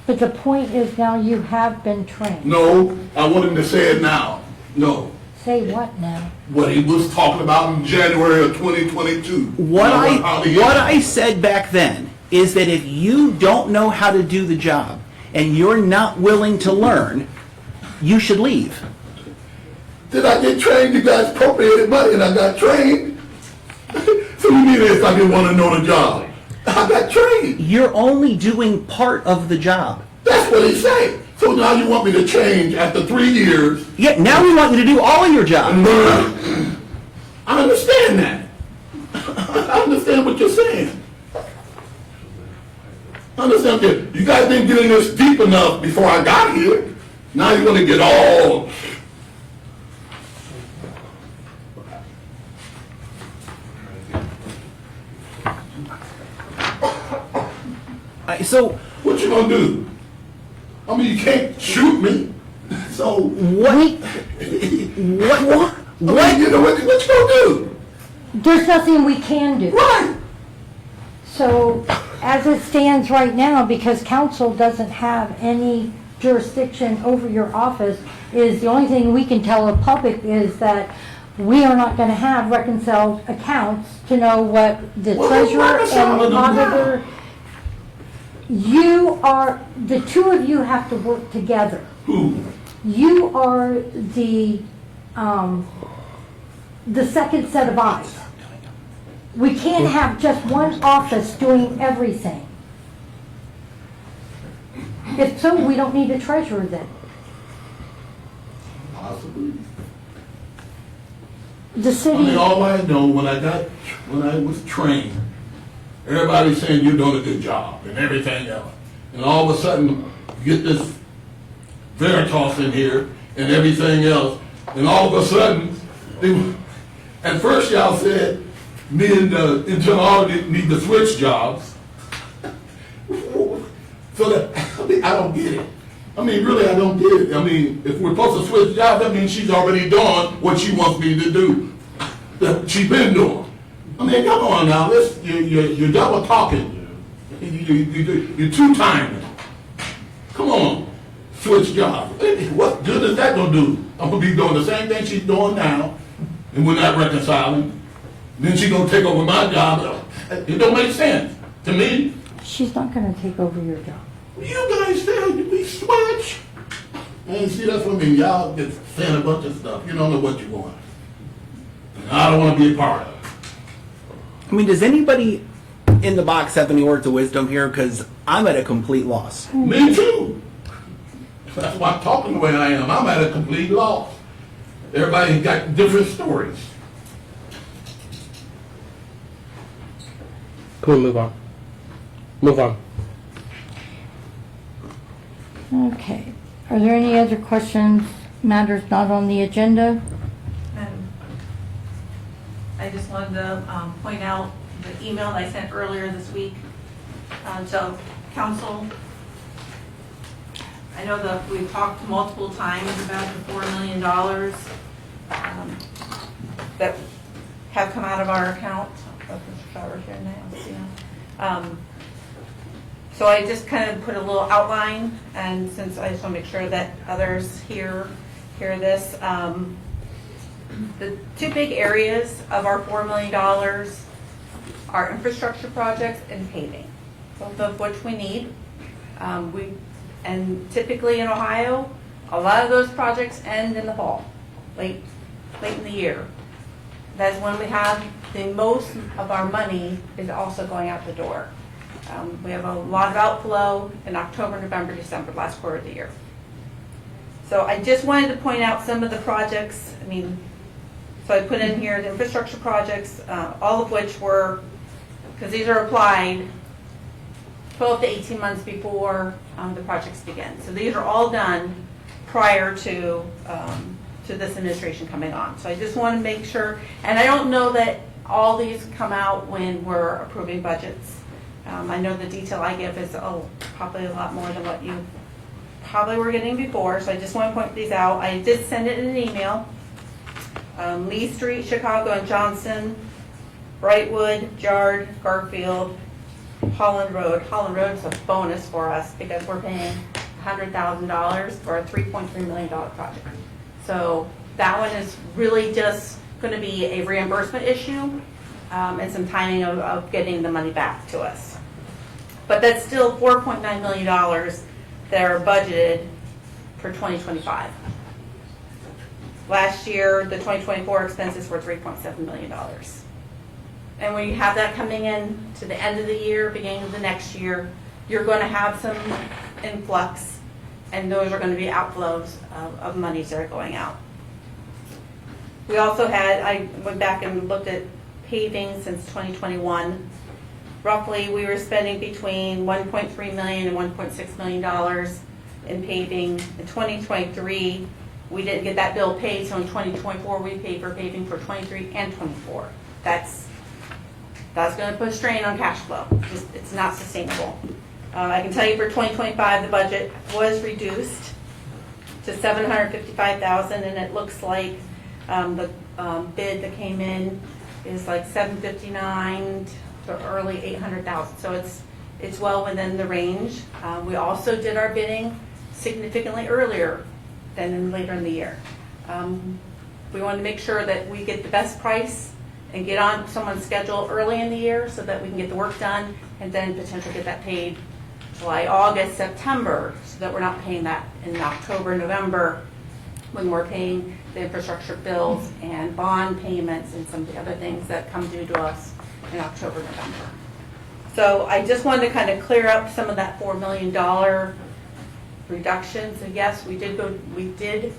But the point is now you have been trained. No, I want him to say it now. No. Say what now? What he was talking about in January of 2022. What I said back then is that if you don't know how to do the job and you're not willing to learn, you should leave. Did I get trained? You guys appropriated money and I got trained. So you mean if I didn't want to know the job? I got trained. You're only doing part of the job. That's what he said. So now you want me to change after 3 years? Yeah, now we want you to do all of your job. I understand that. I understand what you're saying. I understand that. You guys didn't get in this deep enough before I got here. Now you want to get all... So what you gonna do? I mean, you can't shoot me. So what? I mean, you know what you gonna do? there's nothing we can do. Right. So, as it stands right now, because council doesn't have any jurisdiction over your office, is the only thing we can tell the public is that we are not gonna have reconciled accounts to know what the Well, treasurer reconcile and them auditor. You are, the two of you have to work together. Who? You are the second set of eyes. We can't have just one office doing everything. If so, we don't need a treasurer then. Possibly. The I city, mean, all I know, when I was trained, everybody's saying you're doing a good job and everything else. And all of a sudden, you get this Veritas in here and everything else, and all of a sudden, at first y'all said, me and the internal audit need to switch jobs. So that, I mean, I don't get it. I mean, really, I don't get it. I mean, if we're supposed to switch jobs, that means she's already doing what she wants me to do, that she's been doing. I mean, come on now, you're double talking. You're two-timing. Come on, switch jobs. What good is that gonna do? I'm gonna be doing the same thing she's doing now, and we're not reconciling. Then she's gonna take over my job. It don't make sense to me. she's not gonna take over your job. You guys said we switch. And see, that's what I mean. Y'all just saying a bunch of stuff. You don't know what you want. And I don't want to be a part of it. I mean, does anybody in the box have any words of wisdom here? Because I'm at a complete loss. Me too. That's why I'm talking the way I am. I'm at a complete loss. Everybody got different stories. Can we move on? Move on. Okay. Are there any other questions, matters not on the agenda? I just wanted to point out the email that I sent earlier this week to council. I know that we've talked multiple times about the $4 million that have come out of our account. Mr. Showers here now. So I just kind of put a little outline, and since I just want to make sure that others hear this, the two big areas of our $4 million are infrastructure projects and paving, both of which we need. And typically in Ohio, a lot of those projects end in the fall, late in the year. That's when we have the most of our money is also going out the door. We have a lot of outflow in October, November, December, last quarter of the year. So I just wanted to point out some of the projects. I mean, so I put in here the infrastructure projects, all of which were, because these are applied 12 to 18 months before the projects begin. So these are all done prior to this administration coming on. So I just want to make sure, and I don't know that all these come out when we're approving budgets. I know the detail I give is probably a lot more than what you probably were getting before, so I just want to point these out. I did send it in an email. Lee Street, Chicago and Johnson, Brightwood, Jard, Garfield, Holland Road. Holland Road is a bonus for us because we're paying $100,000 for a $3.3 million project. So that one is really just going to be a reimbursement issue and some timing of getting the money back to us. But that's still $4.9 million that are budgeted for 2025. Last year, the 2024 expenses were $3.7 million. And when you have that coming in to the end of the year, beginning of the next year, you're going to have some influx, and those are going to be outflows of monies that are going out. We also had, I went back and looked at paving since 2021. Roughly, we were spending between $1.3 million and $1.6 million in paving. In 2023, we didn't get that bill paid, so in 2024, we paid for paving for 23 and 24. That's going to put a strain on cash flow. It's not sustainable. I can tell you for 2025, the budget was reduced to $755,000, and it looks like the bid that came in is like 759 to early 800,000. So it's well within the range. We also did our bidding significantly earlier than later in the year. We wanted to make sure that we get the best price and get on someone's schedule early in the year so that we can get the work done and then potentially get that paid July, August, September, so that we're not paying that in October, November, when we're paying the infrastructure bills and bond payments and some of the other things that come due to us in October, November. So I just wanted to kind of clear up some of that $4 million reductions. And yes, we did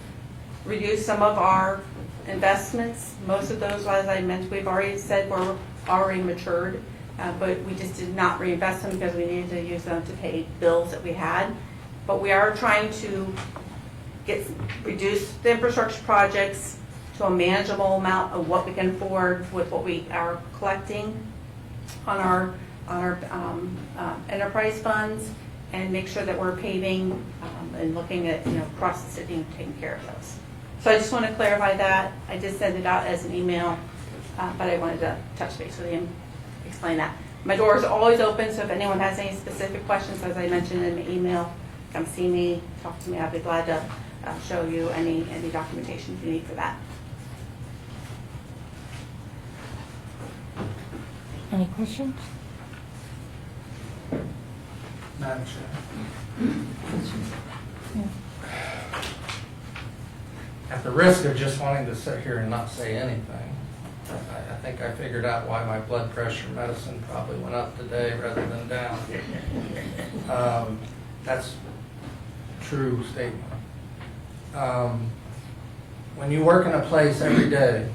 reduce some of our investments. Most of those, as I mentioned, we've already said were already matured, but we just did not reinvest them because we needed to use them to pay bills that we had. But we are trying to reduce the infrastructure projects to a manageable amount of what we can afford with what we are collecting on our enterprise funds, and make sure that we're paving and looking at, across the city and taking care of those. So I just want to clarify that. I did send it out as an email, but I wanted to touch base with you and explain that. My door is always open, so if anyone has any specific questions, as I mentioned in the email, come see me, talk to me. I'll be glad to show you any documentation you need for that. Any questions? Madam Chair. At the risk of just wanting to sit here and not say anything, I think I figured out why my blood pressure medicine probably went up today rather than down. That's a true statement. When you work in a place every day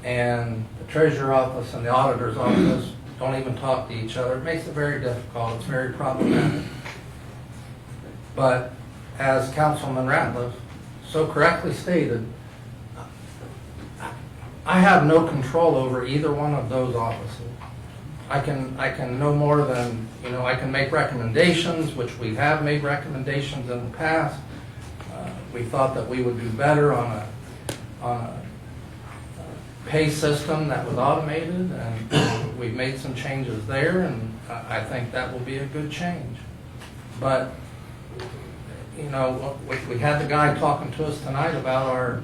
and the treasurer's office and the auditor's office don't even talk to each other, it makes it very difficult. It's very problematic. But as Councilman Ratliff so correctly stated, I have no control over either one of those offices. I can no more than, I can make recommendations, which we have made recommendations in the past. We thought that we would do better on a pay system that was automated, and we've made some changes there, and I think that will be a good change. But, we had the guy talking to us tonight about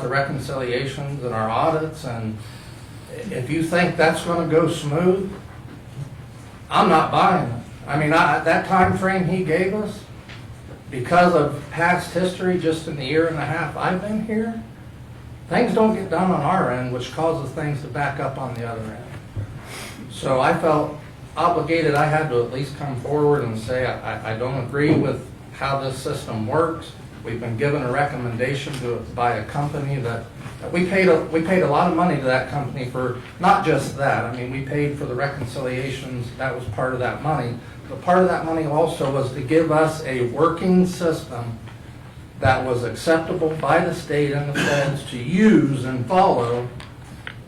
the reconciliations and our audits, and if you think that's going to go smooth, I'm not buying it. I mean, that time frame he gave us, because of past history, just in the year and a half I've been here, things don't get done on our end, which causes things to back up on the other end. So I felt obligated. I had to at least come forward and say I don't agree with how this system works. We've been given a recommendation by a company that we paid a lot of money to that company for not just that. I mean, we paid for the reconciliations. That was part of that money. But part of that money also was to give us a working system that was acceptable by the state and the feds to use and follow.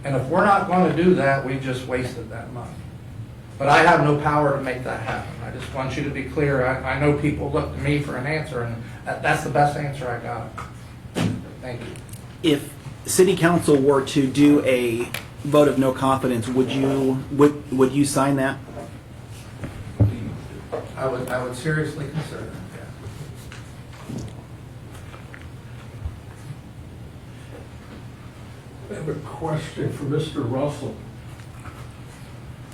And if we're not going to do that, we just wasted that money. But I have no power to make that happen. I just want you to be clear. I know people look to me for an answer, and that's the best answer I got. Thank you. If city council were to do a vote of no confidence, would you sign that? I would seriously consider it, yeah. I have a question for Mr. Russell.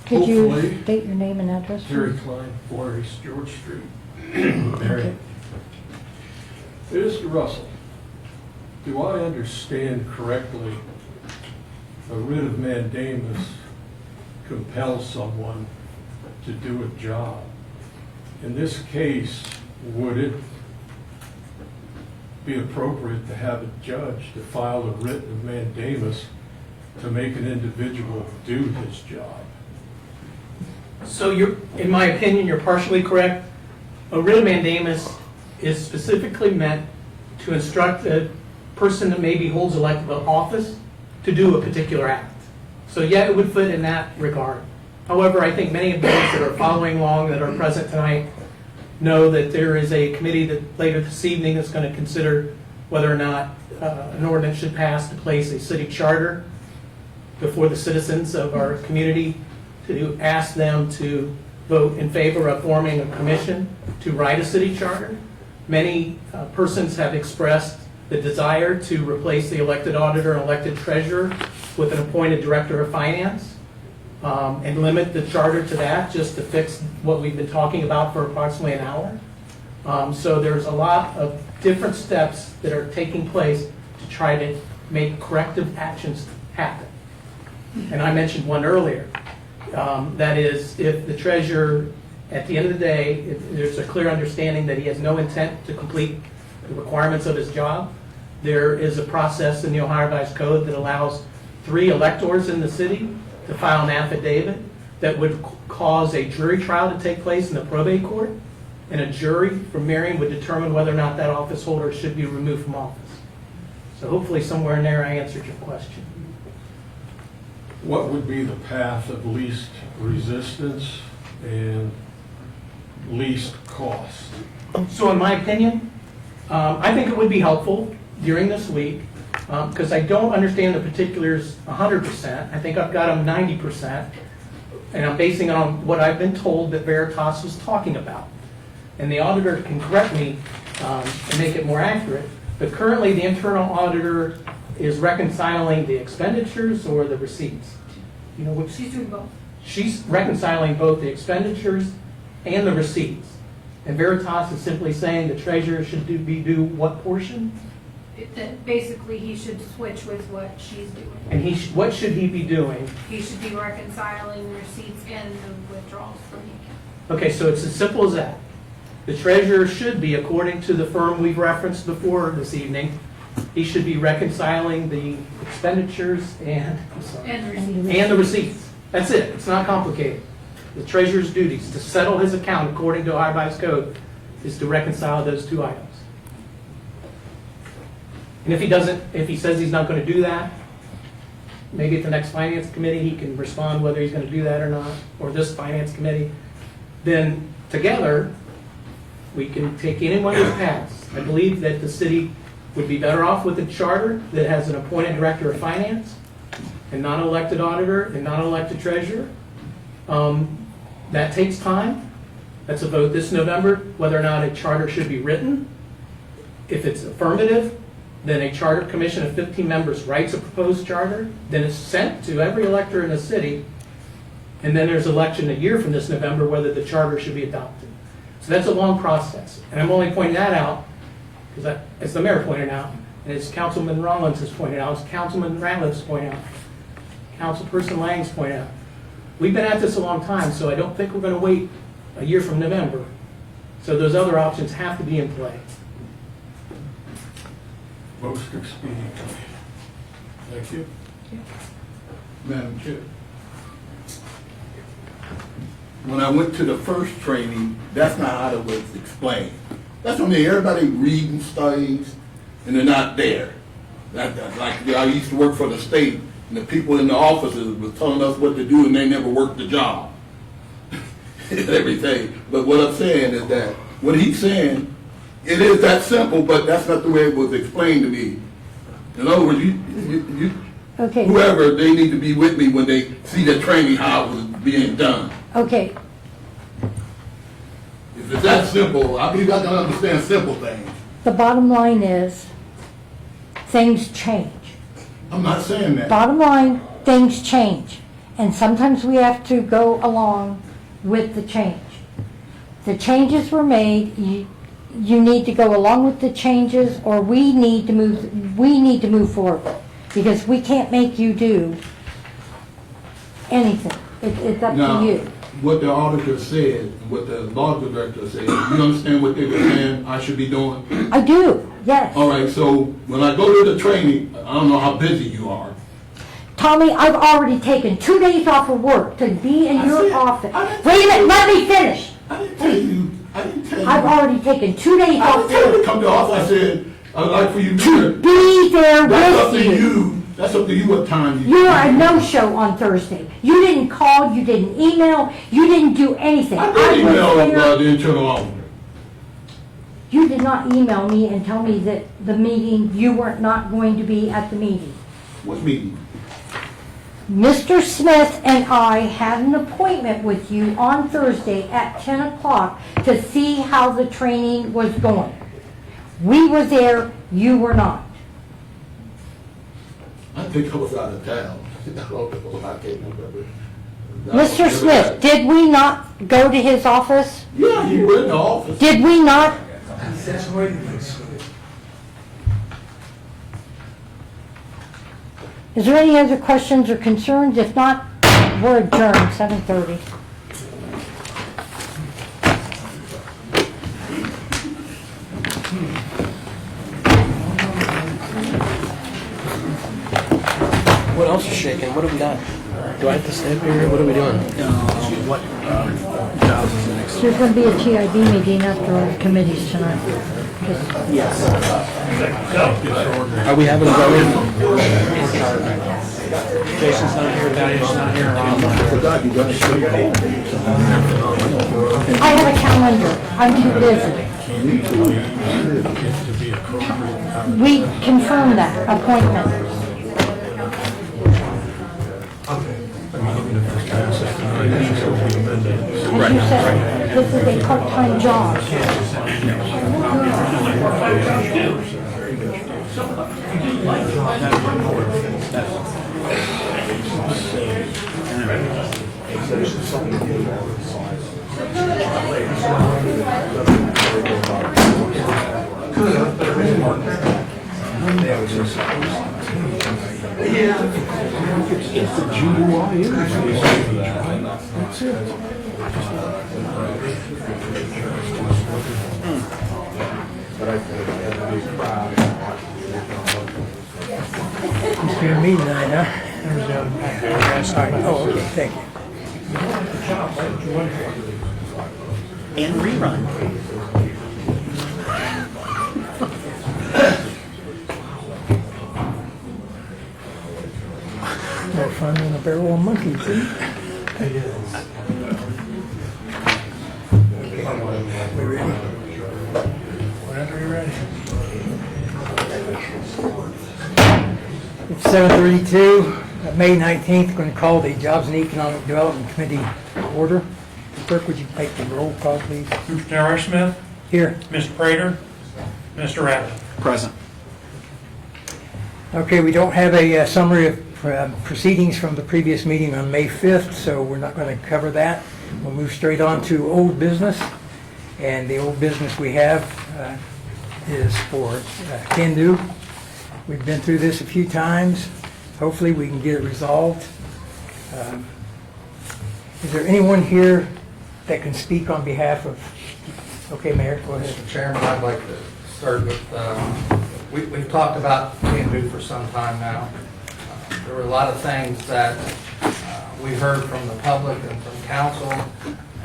Could you Hopefully. state your name and address? Terry please? Klein, 4 East George Street, Marion. Mr. Russell, do I understand correctly, a writ of mandamus compels someone to do a job? In this case, would it be appropriate to have a judge to file a writ of mandamus to make an individual do his job? So in my opinion, you're partially correct. A writ of mandamus is specifically meant to instruct a person that maybe holds elected office to do a particular act. So yeah, it would fit in that regard. However, I think many of those that are following along that are present tonight know that there is a committee that later this evening is going to consider whether or not an ordinance should pass to place a city charter before the citizens of our community, to ask them to vote in favor of forming a commission to write a city charter. Many persons have expressed the desire to replace the elected auditor and elected treasurer with an appointed director of finance, and limit the charter to that, just to fix what we've been talking about for approximately an hour. So there's a lot of different steps that are taking place to try to make corrective actions happen. And I mentioned one earlier. That is, if the treasurer, at the end of the day, if there's a clear understanding that he has no intent to complete the requirements of his job, there is a process in the Ohio Revised Code that allows 3 electors in the city to file an affidavit that would cause a jury trial to take place in the probate court, and a jury from Marion would determine whether or not that office holder should be removed from office. So hopefully somewhere in there I answered your question. What would be the path of least resistance and least cost? So in my opinion, I think it would be helpful during this week, because I don't understand the particulars 100%. I think I've got them 90%, and I'm basing it on what I've been told that Veritas was talking about. And the auditor can correct me and make it more accurate, but currently the internal auditor is reconciling the expenditures or the receipts. You know what? She's doing both. She's reconciling both the expenditures and the receipts. And Veritas is simply saying the treasurer should do what portion? That basically he should switch with what she's doing. And what should he be doing? He should be reconciling receipts and the withdrawals from the account. Okay, so it's as simple as that. The treasurer should be, according to the firm we've referenced before this evening, he should be reconciling the expenditures and, I'm sorry, And the receipts. and the receipts. That's it. It's not complicated. The treasurer's duties to settle his account according to Ohio Revised Code is to reconcile those 2 items. And if he says he's not going to do that, maybe at the next finance committee he can respond whether he's going to do that or not, or this finance committee. Then together we can take any one of those paths. I believe that the city would be better off with a charter that has an appointed director of finance and not an elected auditor and not an elected treasurer. That takes time. That's a vote this November, whether or not a charter should be written. If it's affirmative, then a charter commission of 15 members writes a proposed charter, then it's sent to every elector in the city, and then there's election a year from this November whether the charter should be adopted. So that's a long process. And I'm only pointing that out because, as the mayor pointed out, and as Councilman Rollins has pointed out, as Councilman Ratliff's pointed out, Councilperson Lang's pointed out, we've been at this a long time, so I don't think we're going to wait a year from November. So those other options have to be in play. Most expedient. Thank you. Madam Chair. When I went to the first training, that's not how it was explained. That's when everybody reading things and they're not there. That's like I used to work for the state, and the people in the offices was telling us what to do, and they never worked the job. And everything. But what I'm saying is that what he's saying, it is that simple, but that's not the way it was explained to me. In other words, Okay. whoever, they need to be with me when they see the training, how it was being done. Okay, If it's that simple, I believe I can understand simple things. the bottom line is, things change. I'm not saying that. Bottom line, things change. And sometimes we have to go along with the change. The changes were made, you need to go along with the changes, or we need to move forward. Because we can't make you do anything. It's up Now, to you. what the auditor said, and what the law director said, you understand what they were saying I should be doing? I do, yes. All right, so when I go to the training, I don't know how busy you are. Tommy, I've already taken 2 days off of work to be in your said- office. I didn't Wait a tell minute, you. let me finish. I didn't tell you. I've already taken 2 days I off didn't tell you to work come to the office. I said, I'd like for you to to. be there That's up with to you. you. That's up to you what time you. You're a no-show on Thursday. You didn't call, you didn't email, you didn't do anything. I did was email there. the internal auditor. You did not email me and tell me that the meeting, you weren't not going to be at the meeting. What meeting? Mr. Smith and I had an appointment with you on Thursday at 10 o'clock to see how the training was going. We were there, you were not. I think I was out of town. I don't know, I can't remember. Mr. Smith, did we not go to his office? Yeah, you were in the office. Did we not? Is there any other questions or concerns? If not, we're adjourned, 7:30. What else is shaking? What have we got? Do I have to stand here? What are we doing? What jobs is next? There's going to be a TIB meeting after all the committees tonight. Yes. Are we having a voting? Jason's not here, Dahlia's not here. I forgot you got to I have a calendar. I'm too busy. We confirmed that appointment. As you said, this is a part-time job. It's your meeting tonight, huh? Oh, okay, thank you. And rerun. More fun than a barrel of monkeys, see? It is. Okay, we ready? Whenever you're ready. It's 7:32, May 19th, going to call the Jobs and Economic Development Committee to order. Clerk, would you take the roll call, please? Mr. General Smith, Here. Mr. Prater, Mr. Rabbit. Present. Okay, we don't have a summary of proceedings from the previous meeting on May 5th, so we're not going to cover that. We'll move straight on to old business. And the old business we have is for Can Do. We've been through this a few times. Hopefully we can get it resolved. Is there anyone here that can speak on behalf of, okay, Mayor, go ahead. Mr. Chairman, I'd like to start with, we've talked about Can Do for some time now. There were a lot of things that we heard from the public and from council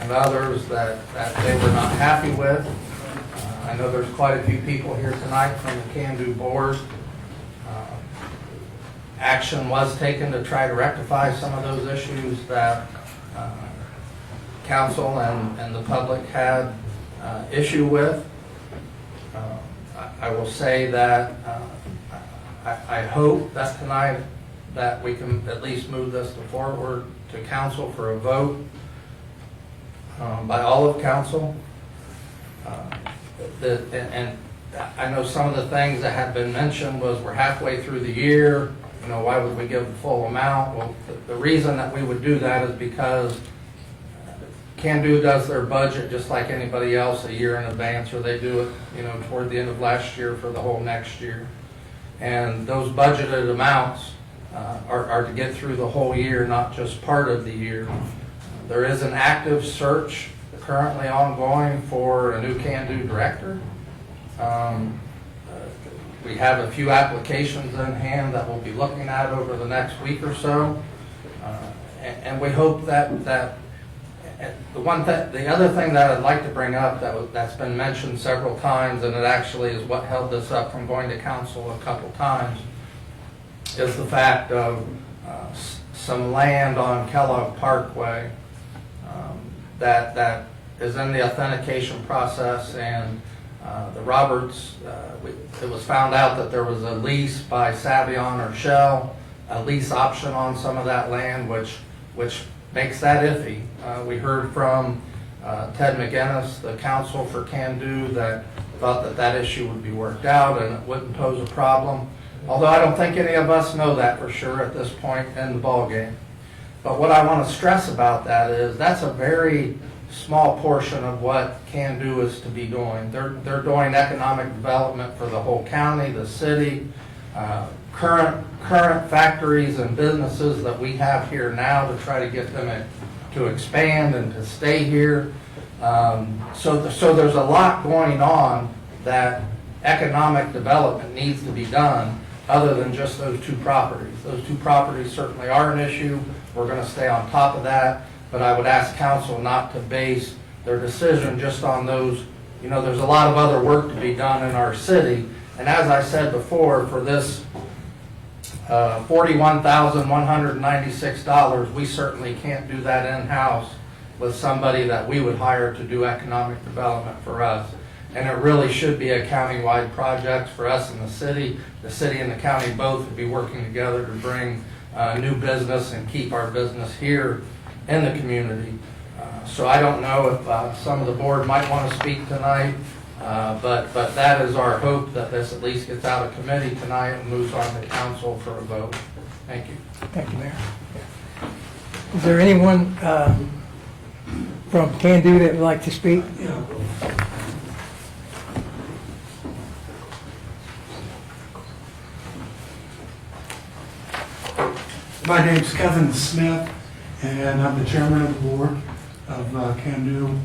and others that they were not happy with. I know there's quite a few people here tonight from the Can Do board. Action was taken to try to rectify some of those issues that council and the public had issue with. I will say that I hope that tonight that we can at least move this forward to council for a vote by all of council. And I know some of the things that had been mentioned was we're halfway through the year, you know, why would we give the full amount? Well, the reason that we would do that is because Can Do does their budget just like anybody else a year in advance, or they do it, you know, toward the end of last year for the whole next year. And those budgeted amounts are to get through the whole year, not just part of the year. There is an active search currently ongoing for a new Can Do director. We have a few applications in hand that we'll be looking at over the next week or so. And we hope that the other thing that I'd like to bring up that's been mentioned several times, and it actually is what held this up from going to council a couple times, is the fact of some land on Kellogg Parkway that is in the authentication process, and The Roberts, it was found out that there was a lease by Savion or Shell, a lease option on some of that land, which makes that iffy. We heard from Ted McGinnis, the counsel for Can-Do, that thought that issue would be worked out and it wouldn't pose a problem. Although I don't think any of us know that for sure at this point in the ballgame. But what I want to stress about that is that's a very small portion of what Can-Do is to be doing. They're doing economic development for the whole county, the city, current factories and businesses that we have here now to try to get them to expand and to stay here. So there's a lot going on that economic development needs to be done other than just those two properties. Those two properties certainly are an issue. We're going to stay on top of that, but I would ask council not to base their decision just on those. You know, there's a lot of other work to be done in our city, and as I said before, for this $41,196, we certainly can't do that in-house with somebody that we would hire to do economic development for us. And it really should be a county-wide project for us and the city. The city and the county both would be working together to bring new business and keep our business here in the community. So I don't know if some of the board might want to speak tonight, but that is our hope, that this at least gets out of committee tonight and moves on to council for a vote. Thank you. Thank you, Mayor. Is there anyone from Can-Do that would like to speak? My name's Kevin Smith, and I'm the chairman of the board of Can-Do.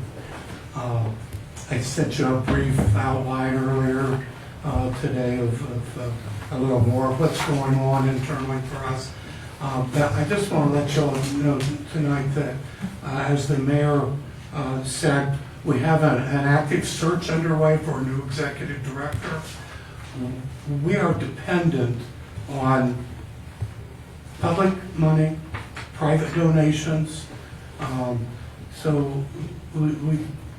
I sent you a brief outline earlier today of a little more of what's going on internally for us. But I just want to let you all know tonight that, as the mayor said, we have an active search underway for a new executive director. We are dependent on public money, private donations. So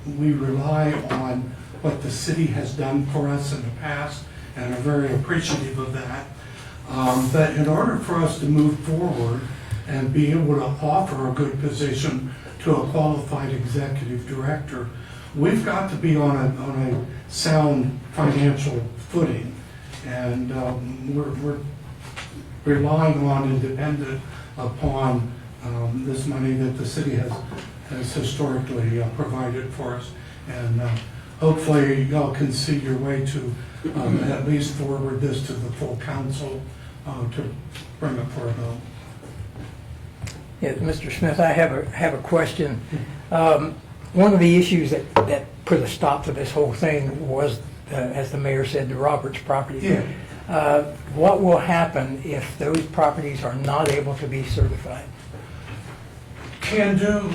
we rely on what the city has done for us in the past and are very appreciative of that. But in order for us to move forward and be able to offer a good position to a qualified executive director, we've got to be on a sound financial footing. And we're relying on and dependent upon this money that the city has historically provided for us. And hopefully y'all can see your way to at least forward this to the full council to bring it for a vote. Yeah, Mr. Smith, I have a question. One of the issues that put a stop to this whole thing was, as the mayor said, the Roberts property. Yeah. What will happen if those properties are not able to be certified? Can-Do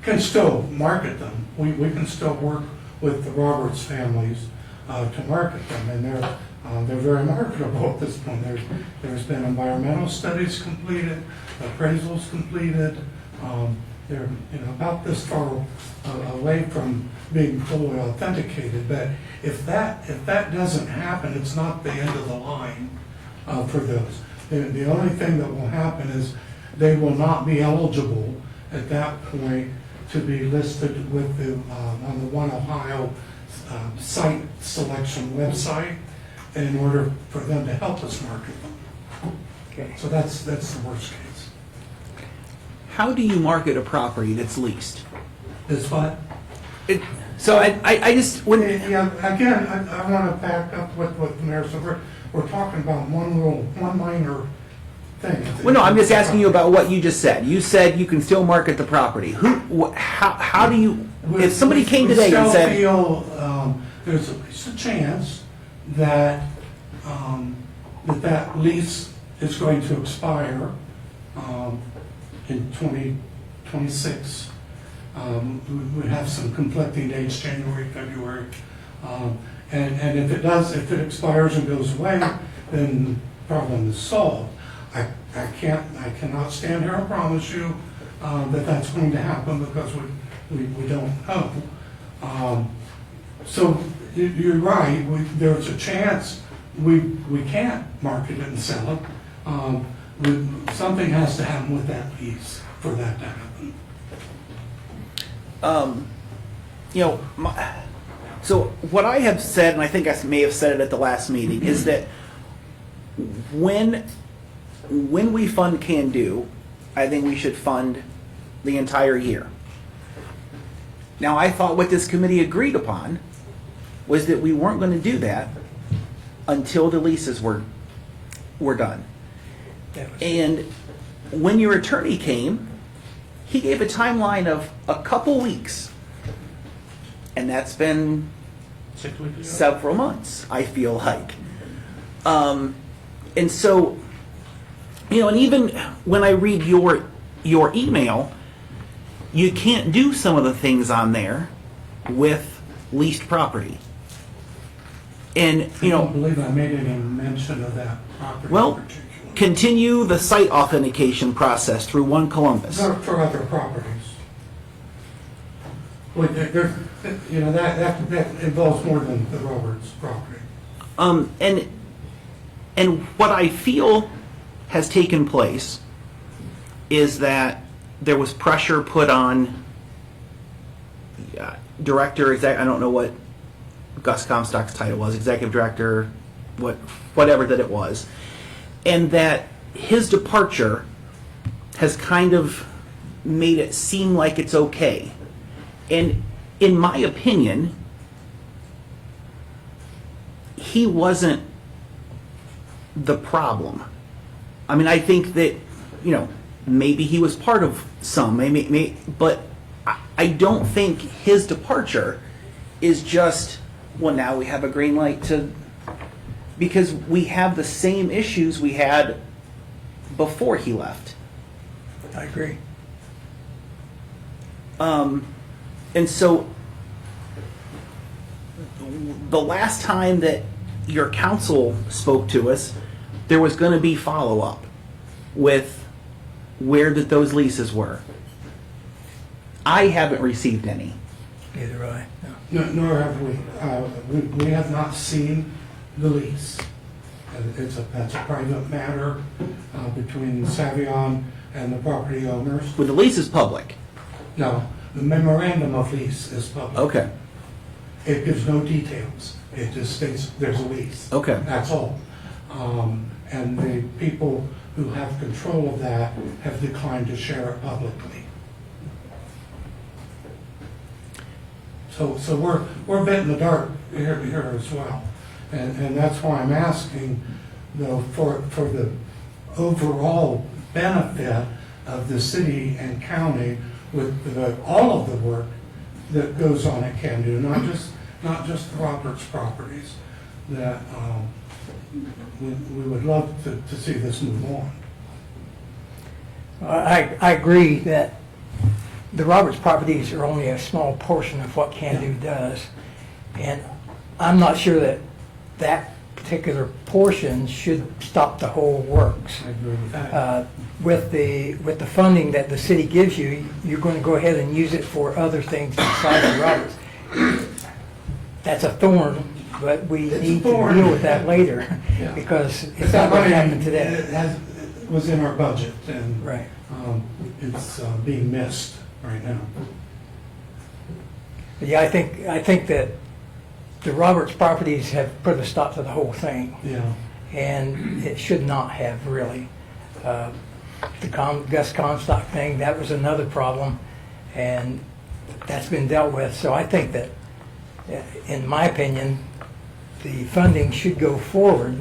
can still market them. We can still work with the Roberts families to market them, and they're very marketable at this point. There's been environmental studies completed, appraisals completed. They're about this far away from being fully authenticated. But if that doesn't happen, it's not the end of the line for those. The only thing that will happen is they will not be eligible at that point to be listed with on the One Ohio site selection website in order for them to help us market them. Okay. So that's the worst case. How do you market a property that's leased? Is what? So I just when Yeah, again, I want to back up with what the mayor said. We're talking about one minor thing. well, no, I'm just asking you about what you just said. You said you can still market the property. How do you? If somebody came today and said, feel there's a chance that that lease is going to expire in 2026. We have some conflicting dates, January, February. And if it expires and goes away, then the problem is solved. I cannot stand here and promise you that that's going to happen because we don't know. So You're right, there's a chance we can't market it and sell it. Something has to happen with that lease for that to happen. So what I have said, and I think I may have said it at the last meeting, is that when we fund Can Do, I think we should fund the entire year. Now, I thought what this committee agreed upon was that we weren't going to do that until the leases were done. And when your attorney came, he gave a timeline of a couple weeks. And that's been 6 weeks ago. several months, I feel like. And so, and even when I read your email, you can't do some of the things on there with leased property. And, I don't believe I made any mention of that property well, in particular. continue the site authentication process through One Columbus. For other properties. Well, that involves more than the Roberts property. And what I feel has taken place is that there was pressure put on director, I don't know what Gus Comstock's title was, executive director, whatever that it was, and that his departure has kind of made it seem like it's okay. And in my opinion, he wasn't the problem. I mean, I think that, maybe he was part of some, but I don't think his departure is just, well, now we have a green light to, because we have the same issues we had before he left. I agree. And so the last time that your council spoke to us, there was going to be follow-up with where those leases were. I haven't received any. Neither I. Nor have we. We have not seen the lease. That's a private matter between Savion and the property owners. Well, the lease is public. No, the memorandum of lease is public. Okay. It gives no details. It just states there's a lease. Okay. That's all. And the people who have control of that have declined to share it publicly. So we're a bit in the dark here as well. And that's why I'm asking, though, for the overall benefit of the city and county with all of the work that goes on at Can Do, not just the Roberts properties, that we would love to see this move on. I agree that the Roberts properties are only a small portion of what Can Do does. And I'm not sure that that particular portion should stop the whole works. I agree with that. With the funding that the city gives you, you're going to go ahead and use it for other things besides the Roberts. That's a thorn, but we need to deal with that later Yeah. because it's not going to happen today. It was in our budget, and Right. it's being missed right now. Yeah, I think that the Roberts properties have put a stop to the whole thing, Yeah. and it should not have really. The Gus Comstock thing, that was another problem, and that's been dealt with. So I think that, in my opinion, the funding should go forward,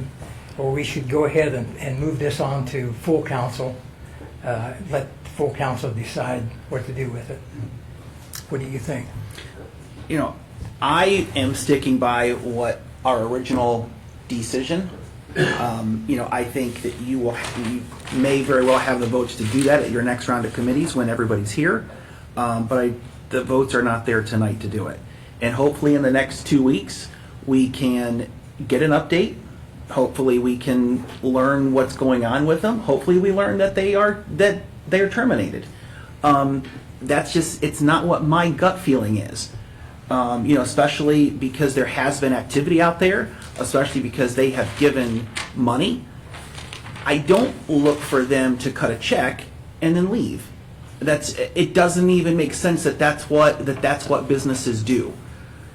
or we should go ahead and move this on to full council, let full council decide what to do with it. What do you think? I am sticking by what our original decision. I think that you may very well have the votes to do that at your next round of committees when everybody's here. But the votes are not there tonight to do it. And hopefully in the next 2 weeks, we can get an update. Hopefully we can learn what's going on with them. Hopefully we learn that they are terminated. That's just, it's not what my gut feeling is. Especially because there has been activity out there, especially because they have given money. I don't look for them to cut a check and then leave. It doesn't even make sense that's what businesses do.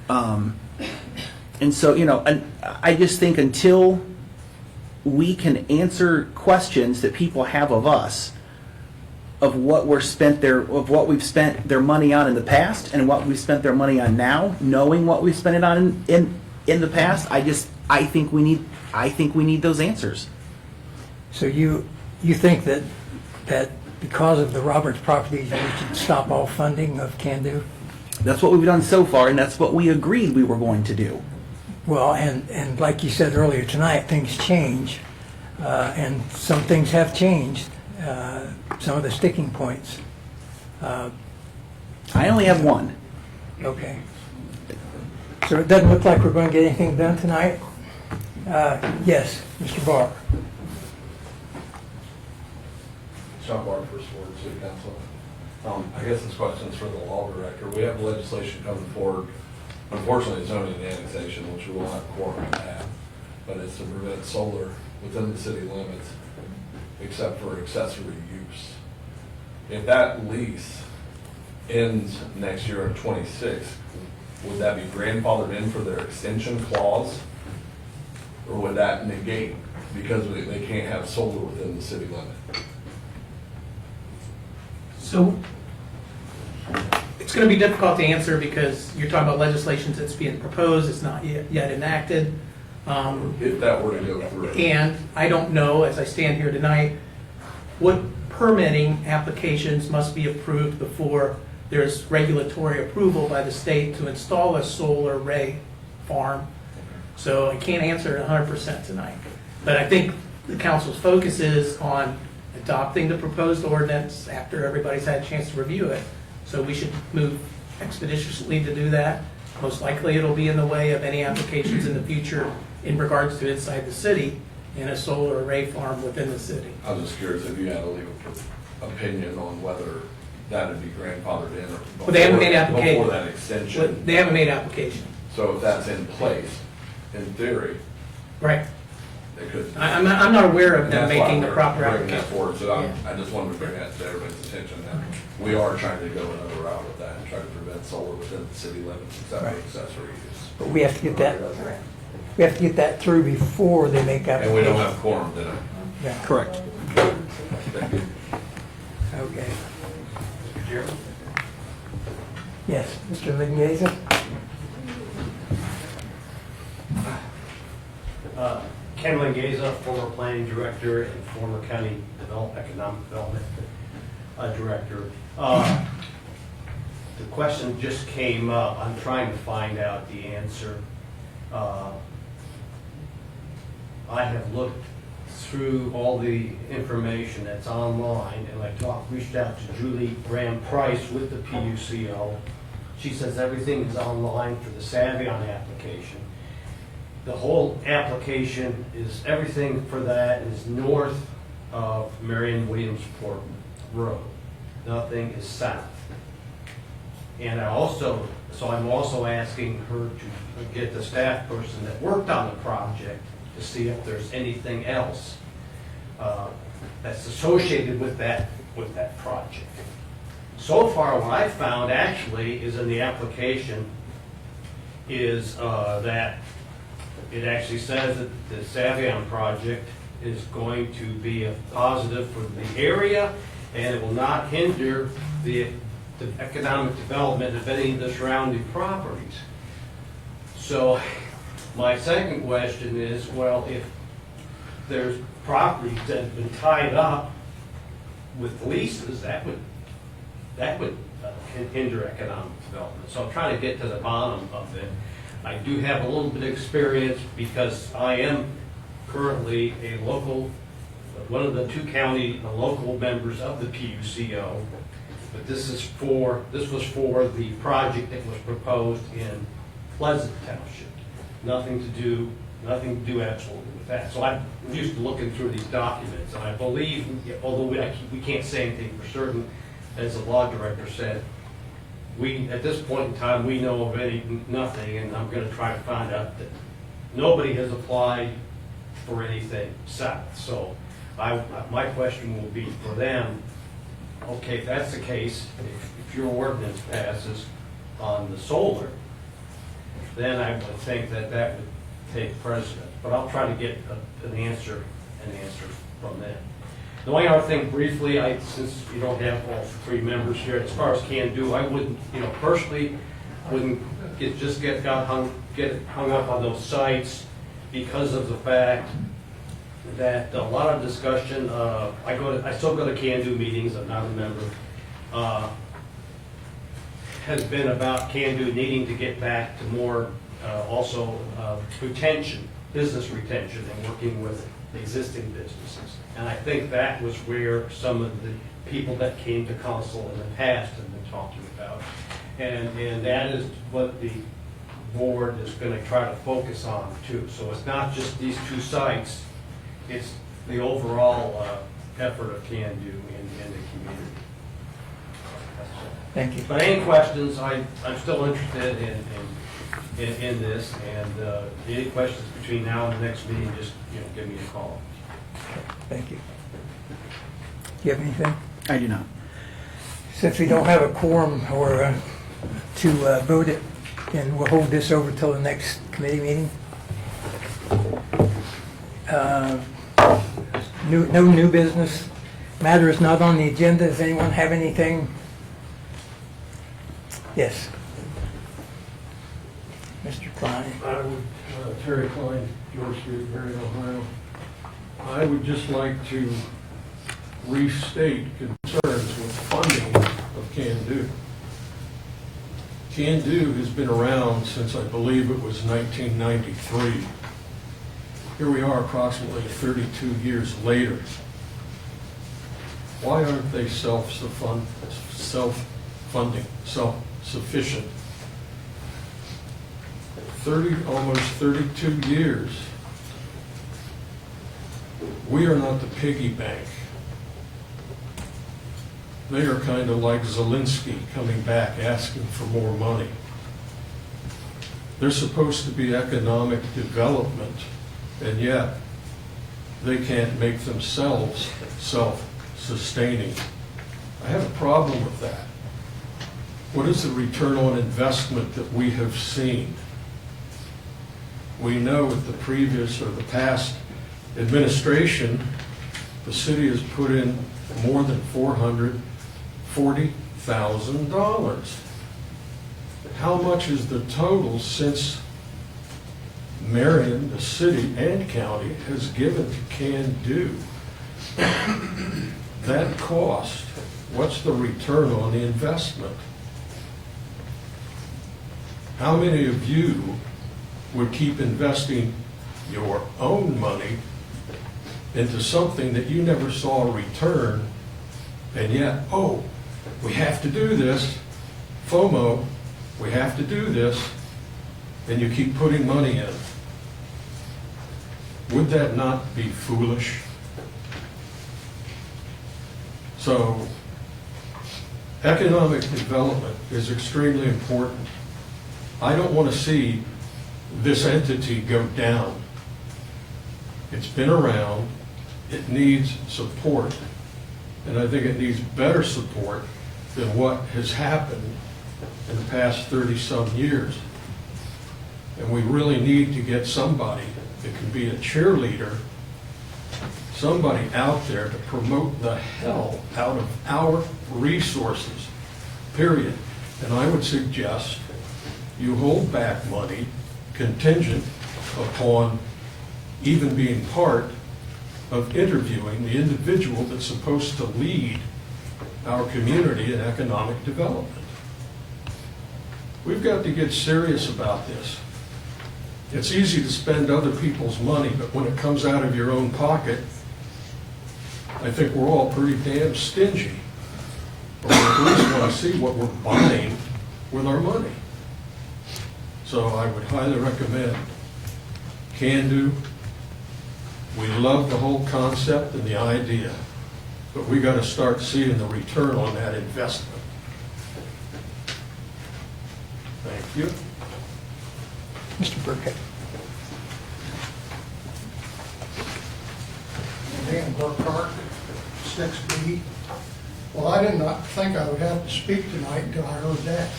And so, and I just think until we can answer questions that people have of us, of what we've spent their money on in the past and what we've spent their money on now, knowing what we've spent it on in the past, I think we need those answers. So you think that because of the Roberts properties, we should stop all funding of Can-Do? That's what we've done so far, and that's what we agreed we were going to do. Well, and like you said earlier tonight, things change, and some things have changed. Some of the sticking points. I only have one. Okay. So it doesn't look like we're going to get anything done tonight? Yes, Mr. Barr. Sean Barr, First Ward City Council. I guess this question is for the law director. We have legislation coming forward, unfortunately zoning and annexation, which we will not quorum to have, but it's to prevent solar within the city limits except for accessory use. If that lease ends next year in 26, would that be grandfathered in for their extension clause? Or would that negate because they can't have solar within the city limit? So it's going to be difficult to answer because you're talking about legislation that's being proposed, it's not yet enacted. If that were to go through. And I don't know, as I stand here tonight, what permitting applications must be approved before there's regulatory approval by the state to install a solar array farm. So I can't answer it 100% tonight. But I think the council's focus is on adopting the proposed ordinance after everybody's had a chance to review it. So we should move expeditiously to do that. Most likely it'll be in the way of any applications in the future in regards to inside the city in a solar array farm within the city. I was just curious if you had a legal opinion on whether that would be grandfathered in or before, Well, they haven't made application. Before that extension. Well, they haven't made application. So if that's in place, in theory, Right. they could. I'm not aware of them That's why making the we're proper bringing that application. forward. So Yeah. I just wanted to bring that to everybody's attention that we are trying to go another route with that and try to prevent solar within the city limits except for accessory use. But we have to get that through before they make application. And we don't have quorum tonight. Yeah. Correct. Thank you. Okay. Yes, Mr. Ligneza? Ken Langeza, former planning director and former county economic development director. The question just came up. I'm trying to find out the answer. I have looked through all the information that's online, and I reached out to Julie Graham Price with the PUCO. She says everything is online for the Savion application. The whole application is, everything for that is north of Marion Williamsport Road. Nothing is south. And I'm also asking her to get the staff person that worked on the project to see if there's anything else that's associated with that project. So far, what I found actually is in the application is that it actually says that the Savion project is going to be a positive for the area, and it will not hinder the economic development of any of the surrounding properties. So my second question is, well, if there's properties that have been tied up with leases, that would hinder economic development. So I'm trying to get to the bottom of it. I do have a little bit of experience because I am currently one of the two county local members of the PUCO. But this was for the project that was proposed in Pleasant Township. Nothing to do absolutely with that. So I'm used to looking through these documents, and I believe, although we can't say anything for certain, as the law director said, at this point in time, we know of nothing, and I'm gonna try to find out that nobody has applied for anything south. So my question will be for them, okay, if that's the case, if your ordinance passes on the solar, then I would think that would take precedent. But I'll try to get an answer from them. The only other thing briefly, since you don't have all three members here, as far as can do, I wouldn't, personally, wouldn't get hung up on those sites because of the fact that a lot of discussion, I still go to can-do meetings, I'm not a member, has been about can-do needing to get back to more also retention, business retention, and working with existing businesses. And I think that was where some of the people that came to council in the past have been talking about. And that is what the board is going to try to focus on too. So it's not just these two sites, it's the overall effort of can-do in the community. Thank you. But any questions, I'm still interested in this, and any questions between now and the next meeting, just give me a call. Thank you. Do you have anything? I do not. Since we don't have a quorum or to vote it, then we'll hold this over till the next committee meeting. No new business. Matter is not on the agenda. Does anyone have anything? Yes. Mr. Klein. I would, Terry Klein, George Street, Marion, Ohio. I would just like to restate concerns with funding of Can-Do. Can-Do has been around since I believe it was 1993. Here we are approximately 32 years later. Why aren't they self-funding, self-sufficient? Almost 32 years. We are not the piggy bank. They are kind of like Zelensky coming back asking for more money. There's supposed to be economic development, and yet they can't make themselves self-sustaining. I have a problem with that. What is the return on investment that we have seen? We know with the previous or the past administration, the city has put in more than $440,000. How much is the total since Marion, the city and county, has given to Can-Do? That cost, what's the return on the investment? How many of you would keep investing your own money into something that you never saw a return, and yet, oh, we have to do this, FOMO, we have to do this, and you keep putting money in? Would that not be foolish? So, economic development is extremely important. I don't want to see this entity go down. It's been around, it needs support, and I think it needs better support than what has happened in the past 30-some years. And we really need to get somebody that can be a cheerleader, somebody out there to promote the hell out of our resources, period. And I would suggest you hold back money contingent upon even being part of interviewing the individual that's supposed to lead our community in economic development. We've got to get serious about this. It's easy to spend other people's money, but when it comes out of your own pocket, I think we're all pretty damn stingy. Or we at least want to see what we're buying with our money. So I would highly recommend Can-Do. We love the whole concept and the idea, but we got to start seeing the return on that investment. You? Mr. Burkett. Dan Burkhart, 6B. Well, I did not think I would have to speak tonight until I heard that,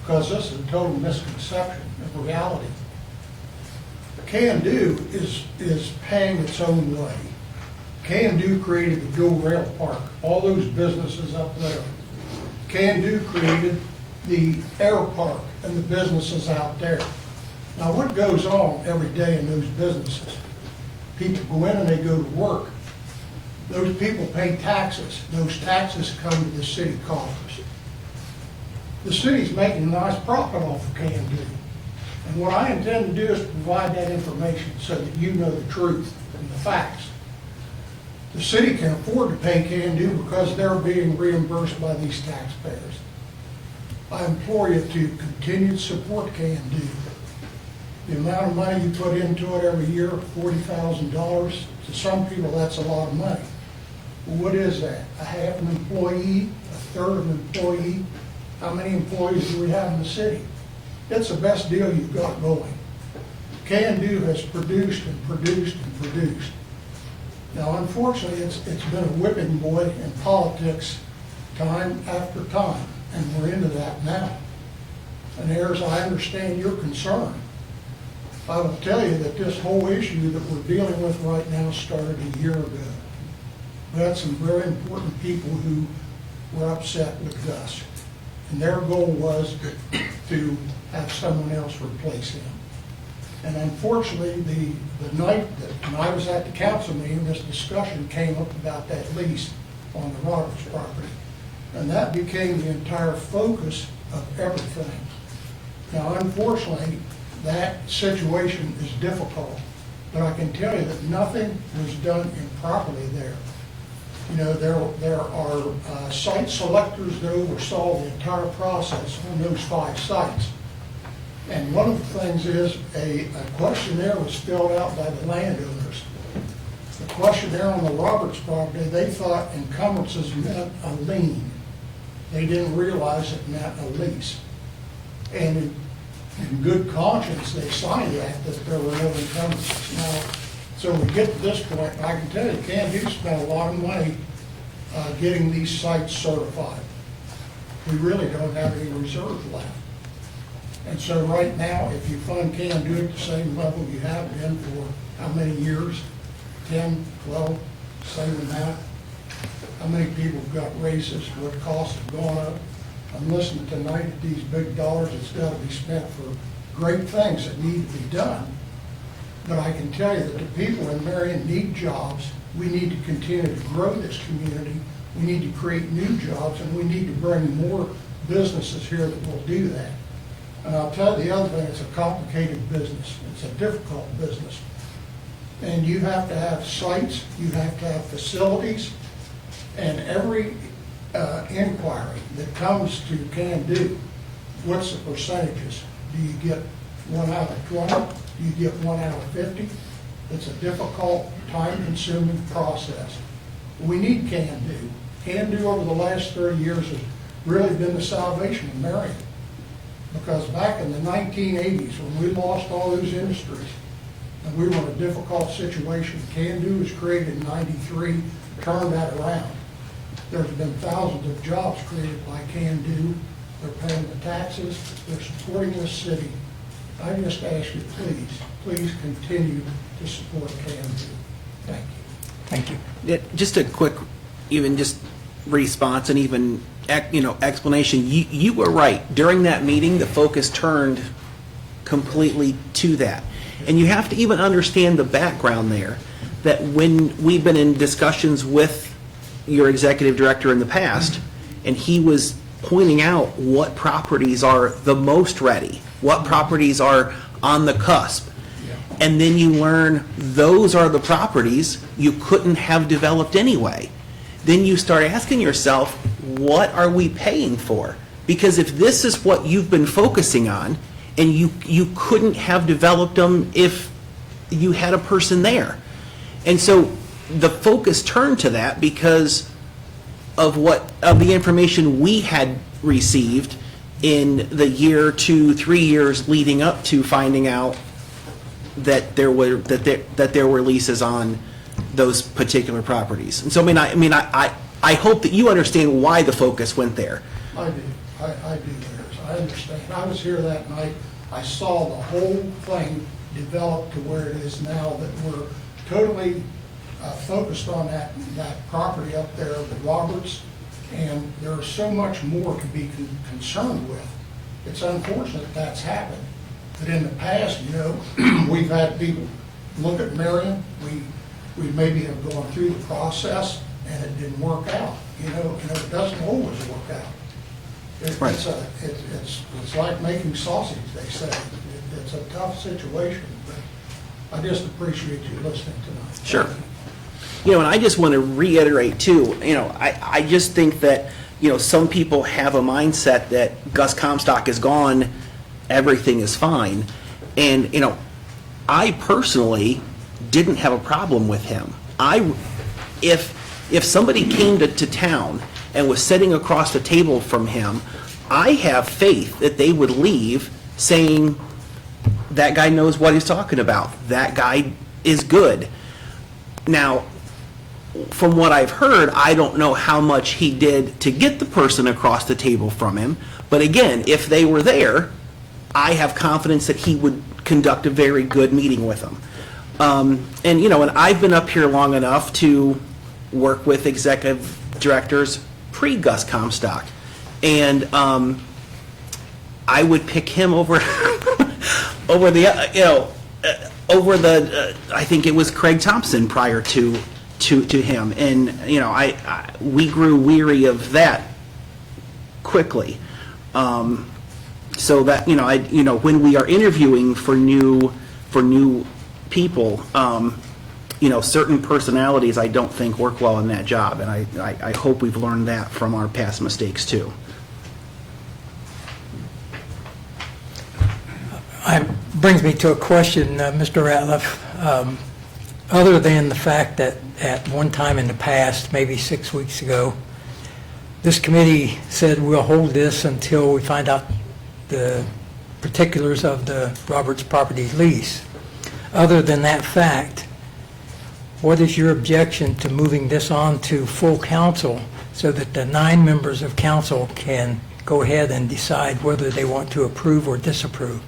because this is a total misconception of reality. Can-Do is paying its own way. Can-Do created the dual rail park, all those businesses up there. Can-Do created the air park and the businesses out there. Now, what goes on every day in those businesses? People go in and they go to work. Those people pay taxes. Those taxes come to the city coffers. The city's making a nice profit off of Can-Do. And what I intend to do is provide that information so that you know the truth and the facts. The city can afford to pay Can-Do because they're being reimbursed by these taxpayers. I implore you to continue to support Can-Do. The amount of money you put into it every year, $40,000, to some people that's a lot of money. Well, what is that? A half an employee, a third of an employee? How many employees do we have in the city? It's the best deal you've got going. Can-Do has produced and produced and produced. Now, unfortunately, it's been a whipping boy in politics time after time, and we're into that now. And as I understand your concern, I will tell you that this whole issue that we're dealing with right now started a year ago. We had some very important people who were upset with Gus, and their goal was to have someone else replace him. And unfortunately, the night that when I was at the council meeting, this discussion came up about that lease on the Roberts property. And that became the entire focus of everything. Now, unfortunately, that situation is difficult, but I can tell you that nothing was done improperly there. You know, there are site selectors that oversaw the entire process on those 5 sites. And one of the things is a questionnaire was filled out by the landowners. The questionnaire on the Roberts property, they thought encumbrances meant a lien. They didn't realize it meant a lease. And in good conscience, they signed that there were no encumbrances. Now, so we get to this point, and I can tell you, Can-Do spent a lot of money getting these sites certified. We really don't have any reserves left. And so right now, if you fund Can-Do at the same level you have been for how many years? 10, 12, same amount? How many people have got raises? What costs have gone up? I'm listening tonight at these big dollars that's got to be spent for great things that need to be done. But I can tell you that the people in Marion need jobs. We need to continue to grow this community. We need to create new jobs, and we need to bring more businesses here that will do that. And I'll tell you the other thing, it's a complicated business. It's a difficult business. And you have to have sites, you have to have facilities, and every inquiry that comes to Can-Do, what's the percentages? Do you get 1 out of 20? Do you get 1 out of 50? It's a difficult, time-consuming process. We need Can-Do. Can-Do over the last 30 years has really been the salvation of Marion. Because back in the 1980s, when we lost all those industries, and we were in a difficult situation, Can-Do was created in '93, turned that around. There's been thousands of jobs created by Can-Do. They're paying the taxes, they're supporting this city. I just ask you, please continue to support Can-Do. Thank you. Thank you. Yeah, just a quick, even just response and even explanation. You were right. During that meeting, the focus turned completely to that. And you have to even understand the background there, that when we've been in discussions with your executive director in the past, and he was pointing out what properties are the most ready, what properties are on the cusp. And then you learn those are the properties you couldn't have developed anyway. Then you start asking yourself, what are we paying for? Because if this is what you've been focusing on, and you couldn't have developed them if you had a person there. And so the focus turned to that because of the information we had received in the year, 2, 3 years leading up to finding out that there were leases on those particular properties. And so, I hope that you understand why the focus went there. I do, I do, Mayor. I understand. I was here that night. I saw the whole thing develop to where it is now, that we're totally focused on that property up there, the Roberts, and there's so much more to be concerned with. It's unfortunate that's happened, but in the past, we've had people look at Marion, we maybe have gone through the process and it didn't work out, and it doesn't always work out. Right. It's like making sausage, they say. It's a tough situation, but I just appreciate you listening tonight. Sure. And I just want to reiterate too, I just think that, some people have a mindset that Gus Comstock is gone, everything is fine. And, I personally didn't have a problem with him. If somebody came to town and was sitting across the table from him, I have faith that they would leave saying, that guy knows what he's talking about. That guy is good. Now, from what I've heard, I don't know how much he did to get the person across the table from him. But again, if they were there, I have confidence that he would conduct a very good meeting with them. And I've been up here long enough to work with executive directors pre-Gus Comstock. And I would pick him over I think it was Craig Thompson prior to him, and we grew weary of that quickly. So that when we are interviewing for new people, certain personalities I don't think work well in that job, and I hope we've learned that from our past mistakes too. It brings me to a question, Mr. Ratliff. Other than the fact that at one time in the past, maybe 6 weeks ago, this committee said we'll hold this until we find out the particulars of the Roberts property lease. Other than that fact, what is your objection to moving this on to full council so that the 9 members of council can go ahead and decide whether they want to approve or disapprove?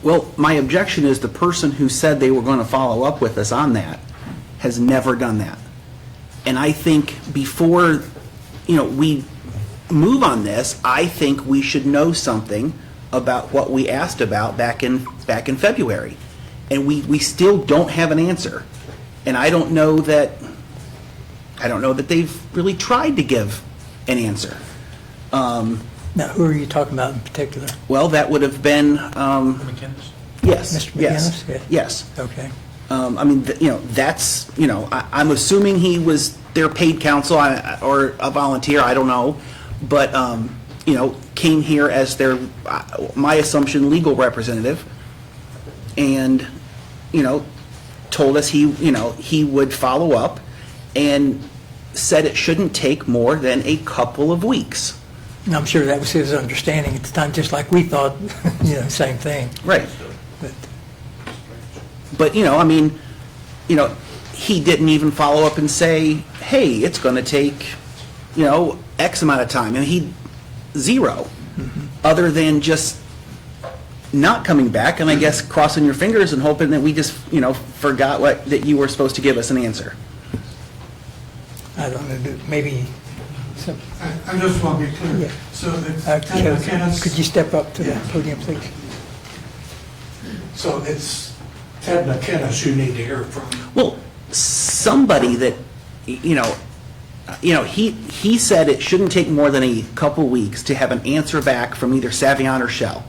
Well, my objection is the person who said they were going to follow up with us on that has never done that. And I think before, we move on this, I think we should know something about what we asked about back in February. And we still don't have an answer. And I don't know that they've really tried to give an answer. Now, who are you talking about in particular? Well, that would have been McInnes? yes, Mr. yes, McInnes? yes. Okay. That's I'm assuming he was their paid counsel or a volunteer. I don't know, but came here as their, my assumption, legal representative, and told us he would follow up, and said it shouldn't take more than a couple of weeks. And I'm sure that was his understanding at the time, just like we thought, same thing. Right. But he didn't even follow up and say, hey, it's going to take, X amount of time. And zero, other than just not coming back, and I guess crossing your fingers and hoping that we just, forgot that you were supposed to give us an answer. I don't know, maybe some. I just want to be clear. Yeah. So it's Ted McInnes. Could you step up to the podium, please? So it's Ted McInnes you need to hear from. Well, somebody that, he said it shouldn't take more than a couple weeks to have an answer back from either Savion or Shell,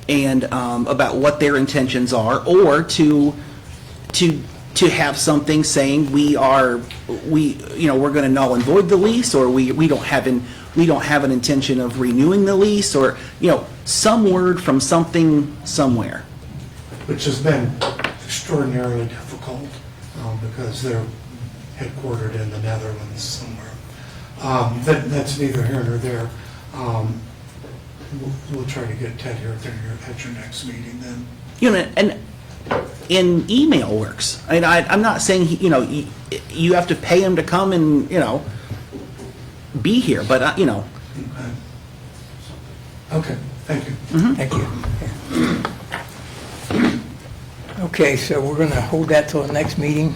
and about what their intentions are, or to have something saying we're going to null and void the lease, or we don't have an intention of renewing the lease, or some word from something somewhere. Which has been extraordinarily difficult because they're headquartered in the Netherlands somewhere. That's neither here nor there. We'll try to get Ted here at your next meeting then. You know, and email works. I mean, I'm not saying, you have to pay him to come and, be here, but, Okay, thank you. Thank you. Okay, so we're going to hold that till the next meeting.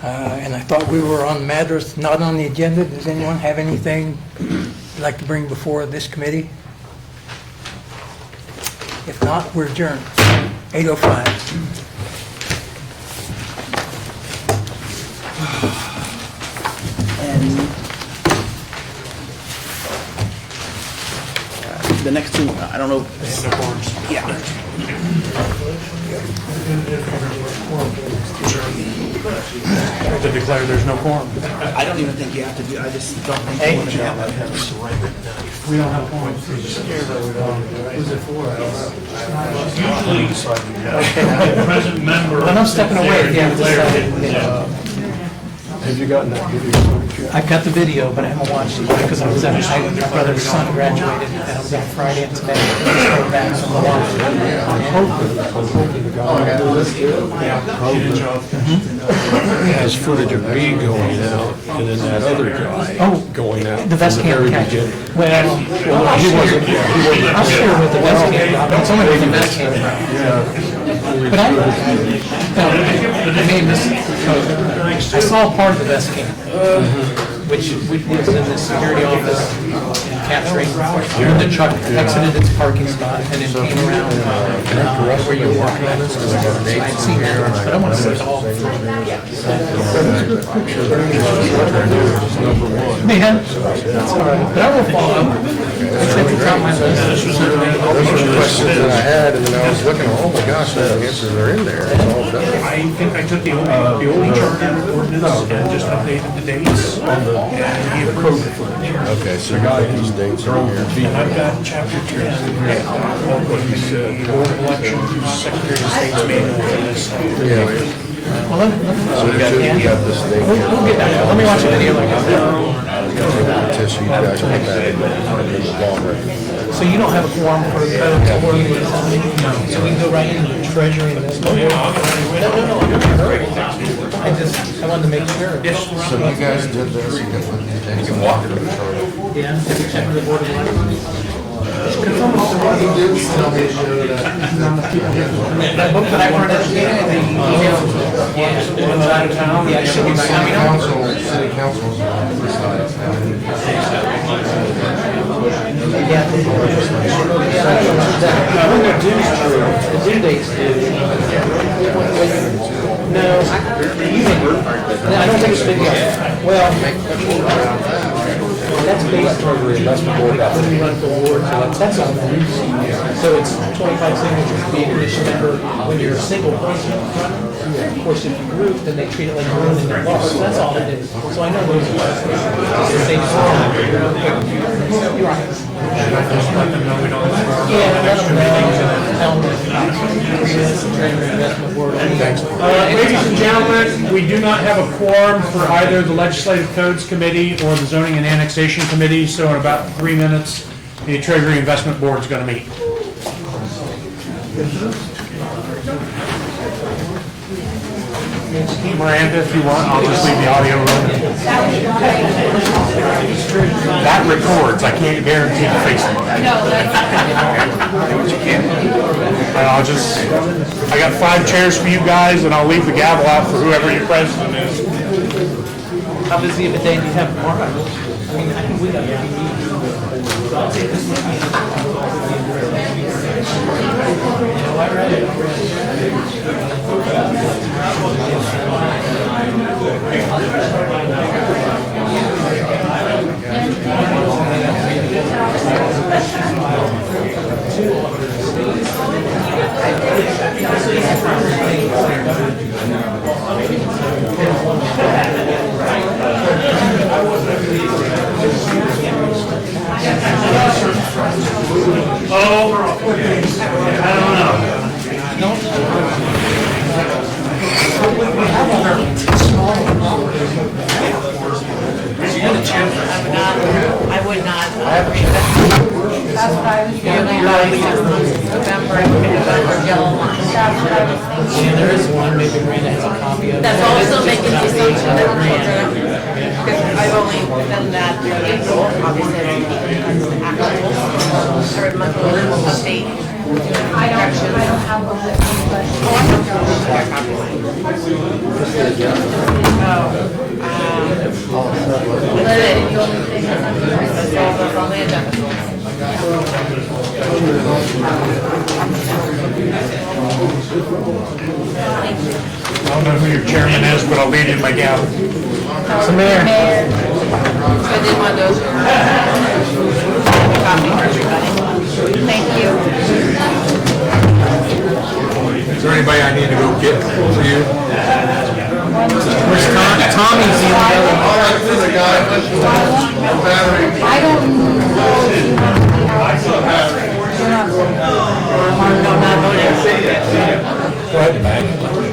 And I thought we were on matters not on the agenda. Does anyone have anything they'd like to bring before this committee? If not, we're adjourned. 8:05. And the next two, I don't know. Yeah. To declare there's no quorum. I don't even think you have to do, I just don't think. Hey. you want to have that. We don't have points. Who's it for? Present member. Well, I'm stepping away if you haven't decided. Have you gotten that video? I've got the video, but I haven't watched it because I was at my brother's son graduated, and I was on Friday and today. I just got back, so I'm watching. Has footage of me going out and then that other guy going out. The vest from the cam very catch. beginning. Well, He wasn't, I'll share with the vest cam. It's only with the vest cam. But I mean, I saw part of the vest cam, which was in the security office capturing when the truck exited its parking spot and then came around where you were walking on this. I'd seen that, but I want to see it all. Man, that's all right. But I will follow up. It's at the top of my list. Those are the questions that I had, and then I was looking, oh my gosh, the answers are in there. It's all done. I think I took the old charter ordinance and just updated the dates. And he approved it. Okay, so you got these dates in here. And I've got chapter 2. What he said, board of elections, secretary of state's manual for this. Yeah. Well, So you got this date here. we'll get back. Let me watch a video like that. Tissue, you guys will put that in the long record. So you don't have a quorum for the No. So we can go right into the treasury and this. No, I'm not hurry. I wanted to make sure. So you guys did this, you can walk it. Yeah, have you checked with the board of elections? That book that I wanted to get, the email, yeah, out of town, yeah, should be City council's decides. Yeah. When they're due, the due date's due. No, I don't think it's a big deal. Well, that's based on when you run for award, so that's all. So it's 25 signatures to be a commission member when you're a single person. Of course, if you group, then they treat it like you're running their law. So that's all it is. So I know those are just the same time. You're right. Yeah, let them know. Tell them. Ladies and gentlemen, we do not have a quorum for either the Legislative Codes Committee or the Zoning and Annexation Committee, so in about 3 minutes, the Treasury Investment Board is going to meet. Miranda, if you want, I'll just leave the audio running. That records, I can't guarantee the Facebook. I got 5 chairs for you guys, and I'll leave the gavel out for whoever your president is. How busy of a day do you have tomorrow? I mean, I think we got every meeting. I'll take this I would not. That's what I was thinking. November, yellow line. That's what I was thinking. Yeah, there is one, maybe Miranda has a copy of it. That's also making the assumption that we're Miranda. because I've only done that through April, obviously I didn't the actuals, or monthly update. I don't have one with me, but. I don't know who your chairman is, but I'll lead you by gavel. It's the mayor. I did one of those. Copy for everybody. Thank you. Is there anybody I need to go get for you? Where's Tommy's the only other. I don't know if you want to be out. You're not voting. Go ahead, Mag.